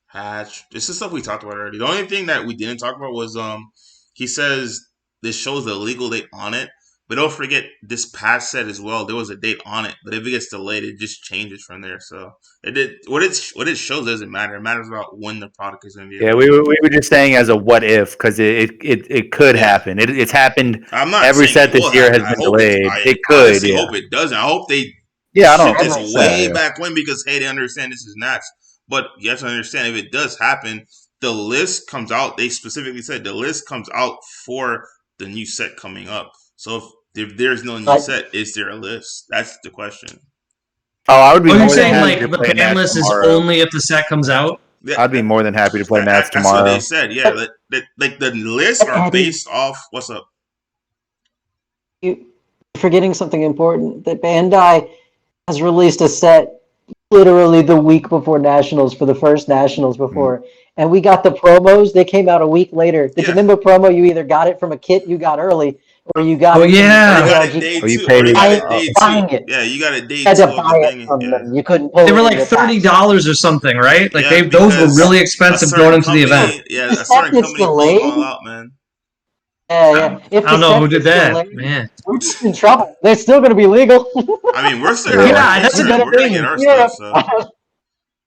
Speaker 1: hatch. This is stuff we talked about already. The only thing that we didn't talk about was he says this shows the legal date on it. But don't forget this past set as well. There was a date on it, but if it gets delayed, it just changes from there. So what it shows doesn't matter. It matters about when the product is going to be.
Speaker 4: Yeah, we were just saying as a what if, because it could happen. It's happened.
Speaker 1: I'm not
Speaker 4: every set this year has been delayed. It could.
Speaker 1: I hope it doesn't. I hope they.
Speaker 4: I don't
Speaker 1: ship this way back when, because hey, they understand this is nuts. But you have to understand, if it does happen, the list comes out. They specifically said the list comes out for the new set coming up. So if there's no new set, is there a list? That's the question.
Speaker 4: Oh, I would be.
Speaker 3: You're saying like the ban list is only if the set comes out?
Speaker 4: Yeah, I'd be more than happy to play Nats tomorrow.
Speaker 1: That's what they said. Yeah, like the lists are based off. What's up?
Speaker 2: forgetting something important, that Bandai has released a set literally the week before Nationals for the first Nationals before. And we got the promos. They came out a week later. The Janemba promo, you either got it from a kit you got early, or you got it from
Speaker 1: you got it day 2.
Speaker 4: you paid
Speaker 1: You got it day 2.
Speaker 2: buying it.
Speaker 1: Yeah, you got it day 2
Speaker 2: You had to
Speaker 1: of the
Speaker 2: buy it
Speaker 1: thing.
Speaker 2: from
Speaker 1: Yeah.
Speaker 2: them. You couldn't pull
Speaker 3: They were
Speaker 2: it
Speaker 3: like
Speaker 2: in the packs.
Speaker 3: $30 or something, right? Like
Speaker 1: Yeah,
Speaker 3: those were
Speaker 1: because
Speaker 3: really expensive
Speaker 1: certain
Speaker 3: going into the event.
Speaker 1: Yeah,
Speaker 2: The
Speaker 1: a certain
Speaker 2: set gets
Speaker 1: company pulls them all
Speaker 2: delayed.
Speaker 1: out, man.
Speaker 2: Yeah. If
Speaker 3: I don't
Speaker 2: the
Speaker 3: know
Speaker 2: set
Speaker 3: who did
Speaker 2: gets
Speaker 3: that,
Speaker 2: delayed,
Speaker 3: man.
Speaker 2: we're just in trouble. They're still going to be legal.
Speaker 1: I mean, we're still
Speaker 3: Yeah, that's a good
Speaker 1: we're gonna get our stuff. So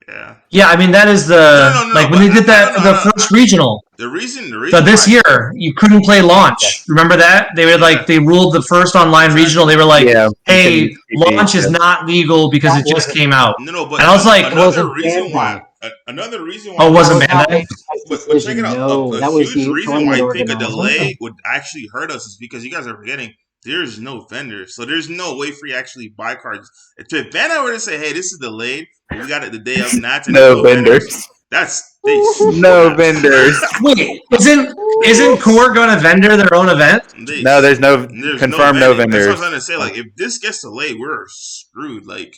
Speaker 1: yeah.
Speaker 3: Yeah, I mean that is
Speaker 1: No.
Speaker 3: like when they did that for the first regional.
Speaker 1: The reason
Speaker 3: So this year you couldn't play launch. Remember that? They were like they ruled the first online regional. They were like, "Hey, launch is not legal because it just came out."
Speaker 1: No, but
Speaker 3: and I was like,
Speaker 1: another reason why.
Speaker 3: Oh, it wasn't Bandai?
Speaker 1: But check it out.
Speaker 2: No,
Speaker 1: a
Speaker 2: that was
Speaker 1: huge
Speaker 2: the
Speaker 1: reason why I
Speaker 2: tournament
Speaker 1: think a
Speaker 2: organizer.
Speaker 1: delay would actually hurt us is because you guys are forgetting there's no vendors. So there's no way for you to actually buy cards. If Bandai were to say, hey, this is delayed, but we got it the day of Nats and
Speaker 4: no vendors.
Speaker 1: That's
Speaker 4: no vendors.
Speaker 3: Wait, isn't Core going to vendor their own event?
Speaker 4: No, there's confirmed no vendors.
Speaker 1: That's what I was trying to say. Like, if this gets delayed, we're screwed. Like,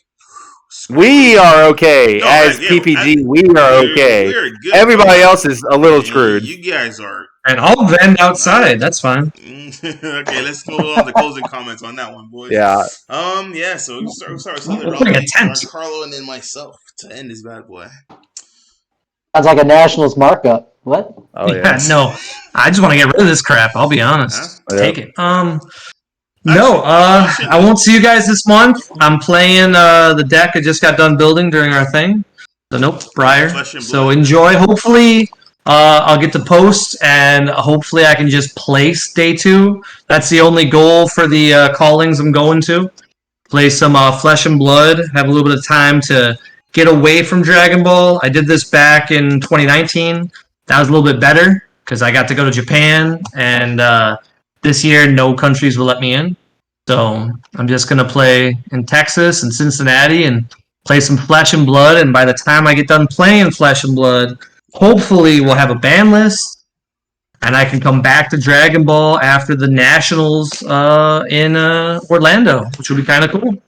Speaker 4: we are okay as PPG. We are okay. We're good, everybody else is a little screwed.
Speaker 1: You guys are.
Speaker 3: And I'll vend outside. That's fine.
Speaker 1: Okay, let's move on to closing comments on that one, boys.
Speaker 4: Yeah.
Speaker 1: Yeah. So we'll start with Giancarlo and then myself to end this bad boy.
Speaker 2: Sounds like a Nationals markup. What?
Speaker 4: Oh yeah.
Speaker 3: No, I just want to get rid of this crap. I'll be honest. Take it. I won't see you guys this month. I'm playing the deck I just got done building during our thing. So nope, Briar. So enjoy. Hopefully, I'll get to post, and hopefully I can just place day 2. That's the only goal for the callings I'm going to. Play some Flesh and Blood. Have a little bit of time to get away from Dragon Ball. I did this back in 2019. That was a little bit better because I got to go to Japan, and this year no countries will let me in. So I'm just going to play in Texas and Cincinnati and play some Flesh and Blood. And by the time I get done playing Flesh and Blood, hopefully we'll have a ban list, and I can come back to Dragon Ball after the Nationals in Orlando, which would be kind of cool.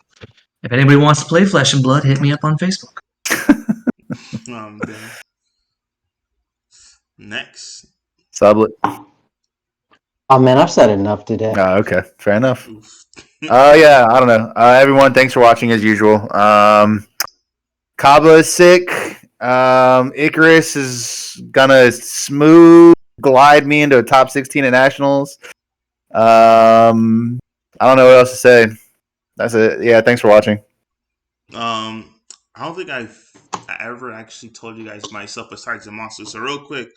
Speaker 3: If anybody wants to play Flesh and Blood, hit me up on Facebook.
Speaker 1: Next.
Speaker 4: Sublett.
Speaker 2: Oh, man, I've said enough today.
Speaker 4: Oh, okay. Fair enough. Yeah, I don't know. Everyone, thanks for watching as usual. Kabla is sick. Icarus is gonna smooth glide me into a top 16 at Nationals. I don't know what else to say. That's it. Yeah, thanks for watching.
Speaker 1: I don't think I ever actually told you guys myself besides the monster. So real quick,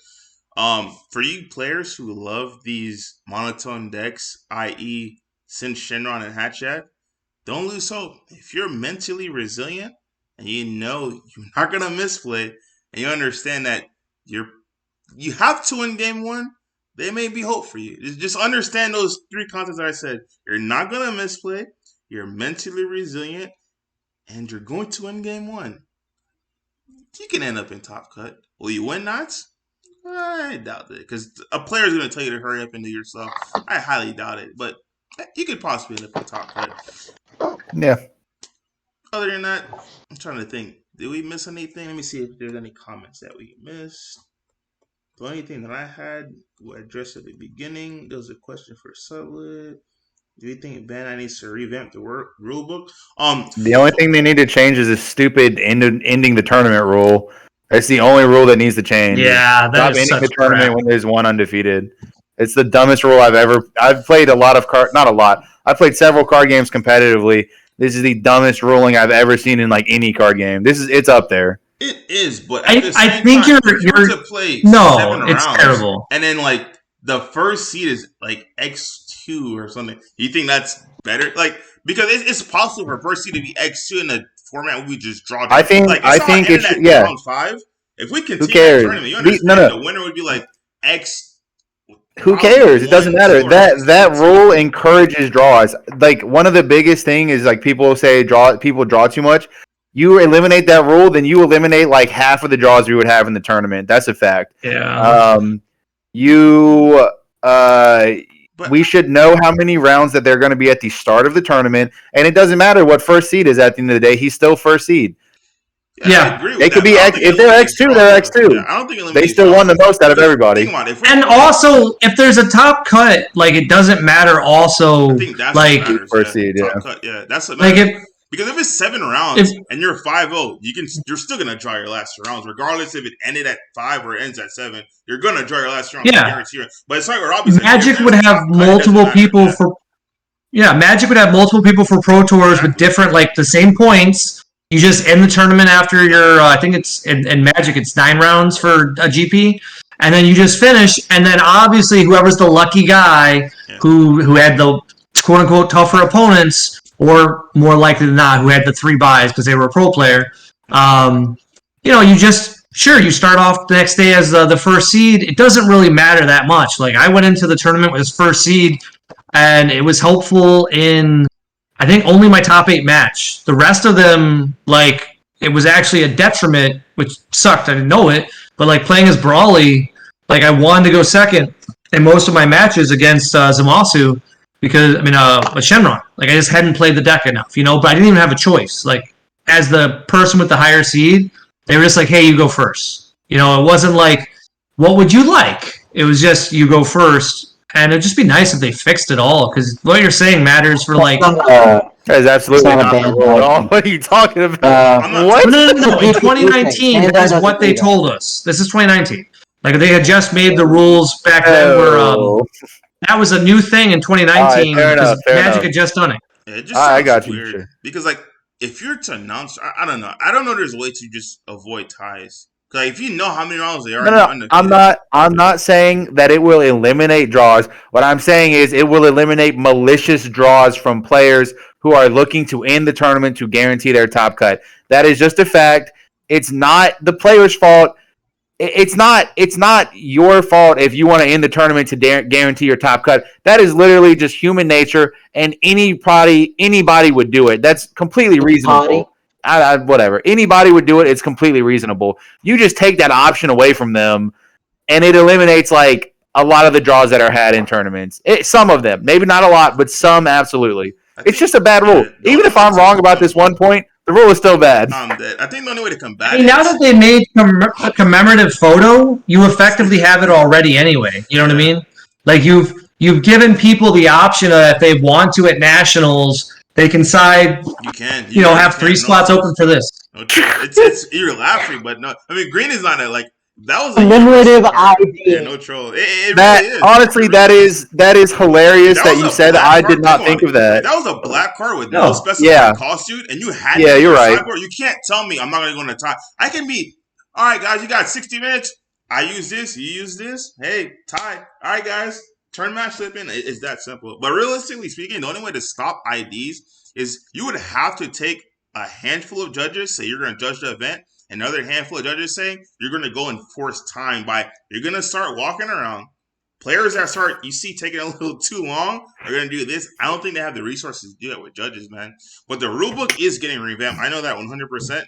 Speaker 1: for you players who love these monotone decks, i.e. Sin Shenron and Hatchet, don't lose hope. If you're mentally resilient and you know you're not gonna misplay, and you understand that you have to win game 1, there may be hope for you. Just understand those 3 concepts that I said. You're not gonna misplay. You're mentally resilient, and you're going to win game 1. You can end up in top cut. Will you win knots? I doubt it, because a player is going to tell you to hurry up and do yourself. I highly doubt it, but you could possibly end up in top cut.
Speaker 4: Yeah.
Speaker 1: Other than that, I'm trying to think. Did we miss anything? Let me see if there's any comments that we missed. The only thing that I had, we addressed at the beginning, there was a question for Sublett. Do you think Bandai needs to revamp the rule book?
Speaker 4: The only thing they need to change is this stupid ending the tournament rule. That's the only rule that needs to change.
Speaker 3: Yeah,
Speaker 4: that is ending the tournament crap. When there's one undefeated. It's the dumbest rule I've played a lot of not a lot. I've played several card games competitively. This is the dumbest ruling I've ever seen in like any card game. It's up there.
Speaker 1: It is, but
Speaker 3: I think you're
Speaker 1: to play 7
Speaker 3: it's
Speaker 1: rounds,
Speaker 3: terrible.
Speaker 1: And then like the first seed is like X2 or something. You think that's better? Like, because it's possible for first seed to be X2 in the format where we just draw.
Speaker 4: I think it's
Speaker 1: round 5. If we continue that tournament, you understand the winner would be like X.
Speaker 4: Who cares? It doesn't matter. That rule encourages draws. Like one of the biggest thing is like people say people draw too much. You eliminate that rule, then you eliminate like half of the draws we would have in the tournament. That's a fact.
Speaker 3: Yeah.
Speaker 4: we should know how many rounds that they're going to be at the start of the tournament, and it doesn't matter what first seed is at the end of the day. He's still first seed.
Speaker 1: Yeah, I agree with
Speaker 4: they
Speaker 1: that.
Speaker 4: could be if they're X2, they're X2.
Speaker 1: Yeah, I don't think
Speaker 4: they still won the most out of everybody.
Speaker 3: And also, if there's a top cut, like it doesn't matter. Also,
Speaker 1: I think that's
Speaker 3: like
Speaker 1: what matters,
Speaker 4: first seed,
Speaker 1: top cut, that's what matters. Because if it's 7 rounds and you're 5-0, you're still gonna draw your last rounds, regardless if it ended at 5 or ends at 7. You're gonna draw your last round.
Speaker 3: Yeah,
Speaker 1: but it's like what Robbie said.
Speaker 3: Magic would have multiple people for. Yeah, Magic would have multiple people for Pro Tours with different, like the same points. You just end the tournament after your, I think it's, in Magic, it's 9 rounds for a GP. And then you just finish. And then obviously whoever's the lucky guy who had the quote-unquote tougher opponents, or more likely than not, who had the 3 buys because they were a pro player, you just, you start off the next day as the first seed. It doesn't really matter that much. Like, I went into the tournament with first seed, and it was helpful in, I think, only my top 8 match. The rest of them, like, it was actually a detriment, which sucked. I didn't know it. But, like, playing as Brawly, like, I wanted to go second in most of my matches against Zamasu because, Shenron. Like, I just hadn't played the deck enough, but I didn't even have a choice. Like, as the person with the higher seed, they were just like, hey, you go first. It wasn't like, what would you like? It was just, you go first. And it'd just be nice if they fixed it all, because what you're saying matters for, like...
Speaker 4: That is absolutely not the rule at all. What are you talking about?
Speaker 3: What? No. In 2019, that is what they told us. This is 2019. Like, they had just made the rules back then where... that was a new thing in 2019, because Magic had just done it.
Speaker 1: Yeah, it just I got weird. Sure. Because, like, if you're to announce... I don't know. I don't know there's a way to just avoid ties. Like, if you know how many rounds they are,
Speaker 4: I'm not saying that it will eliminate draws. What I'm saying is it will eliminate malicious draws from players who are looking to end the tournament to guarantee their top cut. That is just a fact. It's not the player's fault. It's not your fault if you want to end the tournament to guarantee your top cut. That is literally just human nature, and anybody would do it. That's completely reasonable. Whatever. Anybody would do it. It's completely reasonable. You just take that option away from them, and it eliminates, like, a lot of the draws that are had in tournaments. Some of them. Maybe not a lot, but some absolutely. It's just a bad rule. Even if I'm wrong about this one point, the rule is still bad.
Speaker 1: I think the only way to combat it
Speaker 3: now that they made a commemorative photo, you effectively have it already anyway. You know what I mean? Like, you've given people the option if they want to at Nationals... They can side.
Speaker 1: You can.
Speaker 3: Have 3 slots open for this.
Speaker 1: It's you're laughing, but no. I mean, green is not like that was a
Speaker 2: commemorative ID.
Speaker 1: Yeah, no troll. It
Speaker 4: that
Speaker 1: really is.
Speaker 4: Honestly, that is hilarious that you said. I did not think of that.
Speaker 1: That was a black card with no specified cost suit, and you had.
Speaker 4: Yeah, you're right.
Speaker 1: Sideboard. You can't tell me I'm not going to go into tie. I can be. All right, guys, you got 60 minutes. I use this. You use this. Hey, tie. All right, guys. Turn match slipping. It's that simple. But realistically speaking, the only way to stop IDs is you would have to take a handful of judges, say you're going to judge the event, another handful of judges saying you're going to go and force time by, you're going to start walking around. Players that start, you see, taking a little too long are going to do this. I don't think they have the resources to do that with judges, man. But the rulebook is getting revamped. I know that 100%.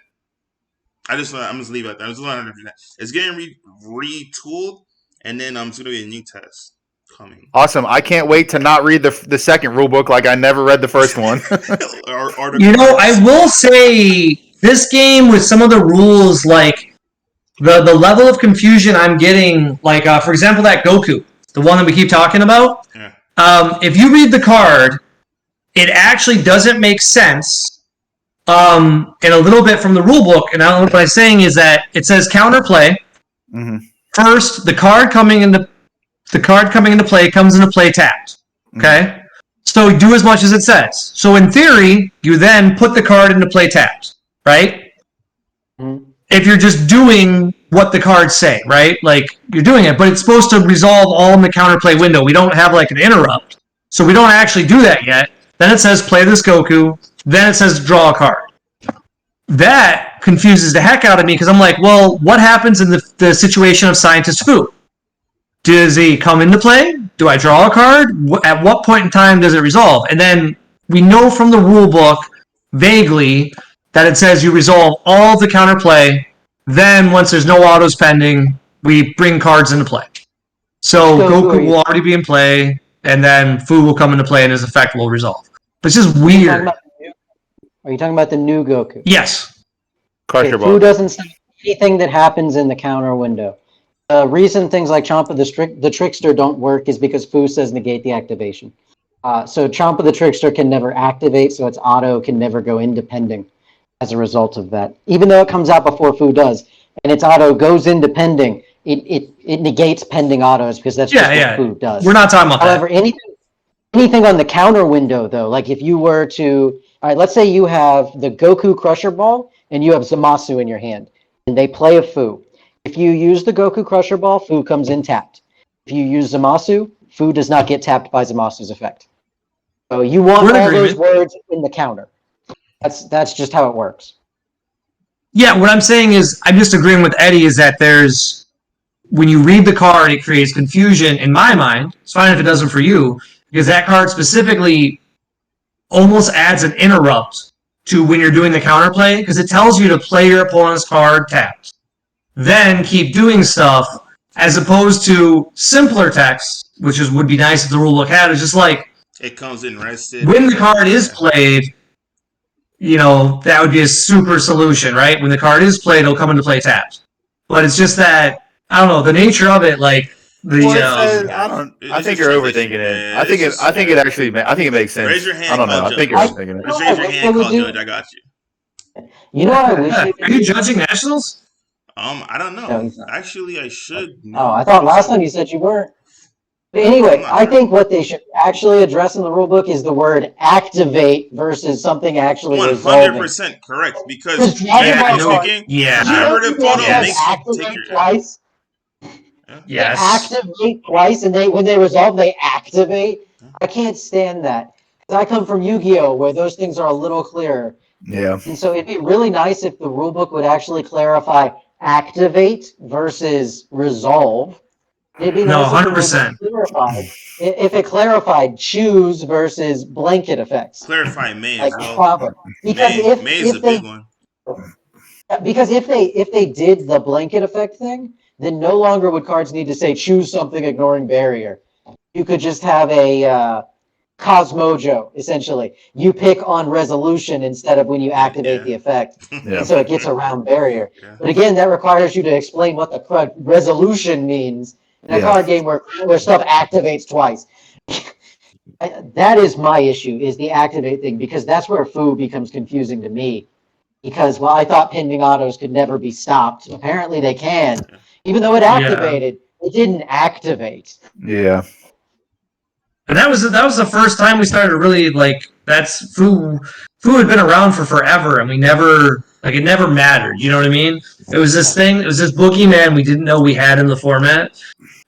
Speaker 1: I'm just leave it at that. I'm just 100%. It's getting retooled, and then it's going to be a new test coming.
Speaker 4: Awesome. I can't wait to not read the second rule book like I never read the first one.
Speaker 3: I will say this game with some of the rules, like the level of confusion I'm getting, like for example, that Goku, the one that we keep talking about.
Speaker 1: Yeah.
Speaker 3: If you read the card, it actually doesn't make sense in a little bit from the rule book. And what I'm saying is that it says counterplay.
Speaker 4: Mm-hmm.
Speaker 3: First, the card coming into play comes into play tapped. Okay? So do as much as it says. So in theory, you then put the card into play tapped, right?
Speaker 2: Mm-hmm.
Speaker 3: If you're just doing what the cards say, right? Like, you're doing it, but it's supposed to resolve all in the counterplay window. We don't have, like, an interrupt. So we don't actually do that yet. Then it says play this Goku. Then it says draw a card. That confuses the heck out of me because I'm like, well, what happens in the situation of Scientist Fu? Does he come into play? Do I draw a card? At what point in time does it resolve? And then we know from the rule book, vaguely, that it says you resolve all of the counterplay. Then, once there's no autos pending, we bring cards into play. So Goku will already be in play, and then Fu will come into play and his effect will resolve. But it's just weird.
Speaker 2: Are you talking about the new Goku?
Speaker 3: Yes.
Speaker 2: Okay, Fu doesn't say anything that happens in the counter window. The reason things like Chomp of the Trickster don't work is because Fu says negate the activation. So Chomp of the Trickster can never activate, so its auto can never go into pending as a result of that. Even though it comes out before Fu does, and its auto goes into pending, it negates pending autos because that's just what Fu does.
Speaker 3: We're not talking about
Speaker 2: However,
Speaker 3: that.
Speaker 2: anything on the counter window, though, like if you were to... All right, let's say you have the Goku Crusher Ball and you have Zamasu in your hand, and they play a Fu. If you use the Goku Crusher Ball, Fu comes in tapped. If you use Zamasu, Fu does not get tapped by Zamasu's effect. So you want all those words in the counter. That's just how it works.
Speaker 3: Yeah, what I'm saying is, I'm just agreeing with Eddie, is that when you read the card, it creates confusion in my mind. It's fine if it doesn't for you, because that card specifically almost adds an interrupt to when you're doing the counterplay, because it tells you to play your opponent's card tapped. Then keep doing stuff, as opposed to simpler text, which would be nice if the rulebook had. It's just like,
Speaker 1: it comes in rested.
Speaker 3: When the card is played, that would be a super solution, right? When the card is played, it'll come into play tapped. But it's just that, I don't know, the nature of it, like
Speaker 4: I think you're overthinking it. I think it makes sense.
Speaker 1: Raise your hand.
Speaker 4: I don't know. I think you're overthinking it.
Speaker 1: Just raise your hand, call Judge. I got you.
Speaker 2: You know what I wish
Speaker 3: Are you judging nationals?
Speaker 1: I don't know. No, actually, I should know.
Speaker 2: Oh, I thought last time you said you weren't. But anyway, I think what they should actually address in the rulebook is the word activate versus something actually
Speaker 1: 100% correct. Because generative auto makes you take your
Speaker 2: twice.
Speaker 3: Yes.
Speaker 2: They activate twice, and when they resolve, they activate. I can't stand that. I come from Yu-Gi-Oh, where those things are a little clearer.
Speaker 4: Yeah.
Speaker 2: And so it'd be really nice if the rulebook would actually clarify activate versus resolve. It'd be nice
Speaker 3: 100%.
Speaker 2: If it clarified choose versus blanket effects.
Speaker 1: Clarify May
Speaker 2: like
Speaker 1: as well.
Speaker 2: Because
Speaker 1: May is a big one.
Speaker 2: Because if they did the blanket effect thing, then no longer would cards need to say choose something ignoring barrier. You could just have a Cosmojo, essentially. You pick on resolution instead of when you activate the effect.
Speaker 4: Yeah.
Speaker 2: And so it gets around barrier. Yeah. But again, that requires you to explain what the resolution means in a card game where stuff activates twice. That is my issue, is the activate thing, because that's where Fu becomes confusing to me. Because, I thought pending autos could never be stopped. Apparently they can. Even though it activated, it didn't activate.
Speaker 4: Yeah.
Speaker 3: And that was the first time we started to really, that's Fu had been around for forever, and we never, it never mattered, you know what I mean? It was this boogeyman we didn't know we had in the format.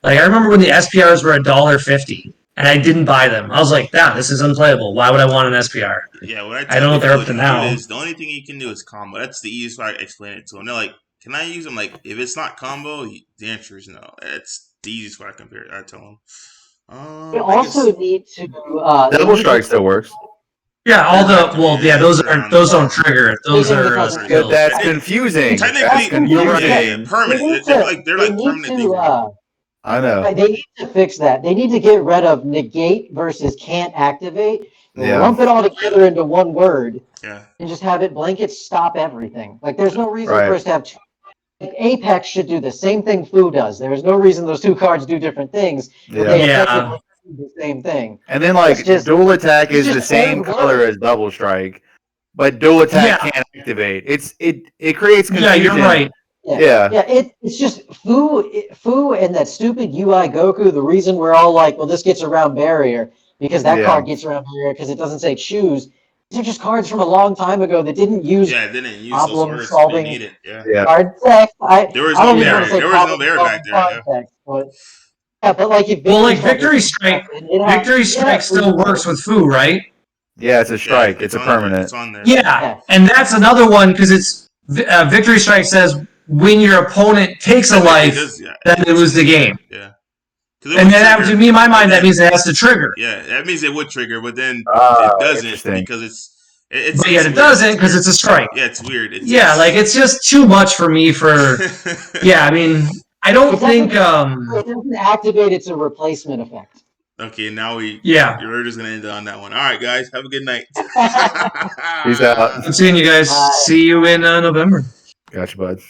Speaker 3: I remember when the SPRs were $1.50, and I didn't buy them. I was like, this is unplayable. Why would I want an SPR?
Speaker 1: Yeah, what
Speaker 3: I don't know what they're up to now.
Speaker 1: The only thing you can do is combo. That's the easiest way I explain it to them. They're like, can I use them? If it's not combo, the answer is no. It's the easiest way I tell them.
Speaker 2: You also need to...
Speaker 4: Double strike still works.
Speaker 3: Yeah, those don't trigger it. Those are skills.
Speaker 4: That's confusing.
Speaker 1: Technically, you're right. Permanent. They're permanent things.
Speaker 4: I know.
Speaker 2: They need to fix that. They need to get rid of negate versus can't activate. Lump it all together into one word.
Speaker 1: Yeah.
Speaker 2: And just have it blanket stop everything. There's no reason for us to have two. Apex should do the same thing Fu does. There is no reason those two cards do different things. But they effectively do the same thing.
Speaker 4: And then dual attack is the same color as double strike, but dual attack can't activate. It creates confusion.
Speaker 3: Yeah, you're right.
Speaker 2: Yeah. It's just Fu and that stupid UI Goku. The reason we're all this gets around barrier because that card gets around barrier because it doesn't say choose. These are just cards from a long time ago that didn't use problem solving card text.
Speaker 1: There was no barrier. There was no barrier back there.
Speaker 2: Text, but if
Speaker 3: Victory Strike still works with Fu, right?
Speaker 4: Yeah, it's a strike. It's a permanent.
Speaker 1: It's on there.
Speaker 3: Yeah, and that's another one because it's Victory Strike says when your opponent takes a life, then they lose the game.
Speaker 1: Yeah.
Speaker 3: And then, to me, in my mind, that means it has to trigger.
Speaker 1: Yeah, that means it would trigger, but then it doesn't because it's
Speaker 3: it doesn't because it's a strike.
Speaker 1: Yeah, it's weird.
Speaker 3: It's just too much for me for... I mean, I don't think...
Speaker 2: It doesn't activate, it's a replacement effect.
Speaker 1: Okay, now
Speaker 3: Yeah.
Speaker 1: We're just gonna end it on that one. All right, guys, have a good night.
Speaker 4: Peace out.
Speaker 3: Good seeing you guys. See you in November.
Speaker 4: Gotcha, bud.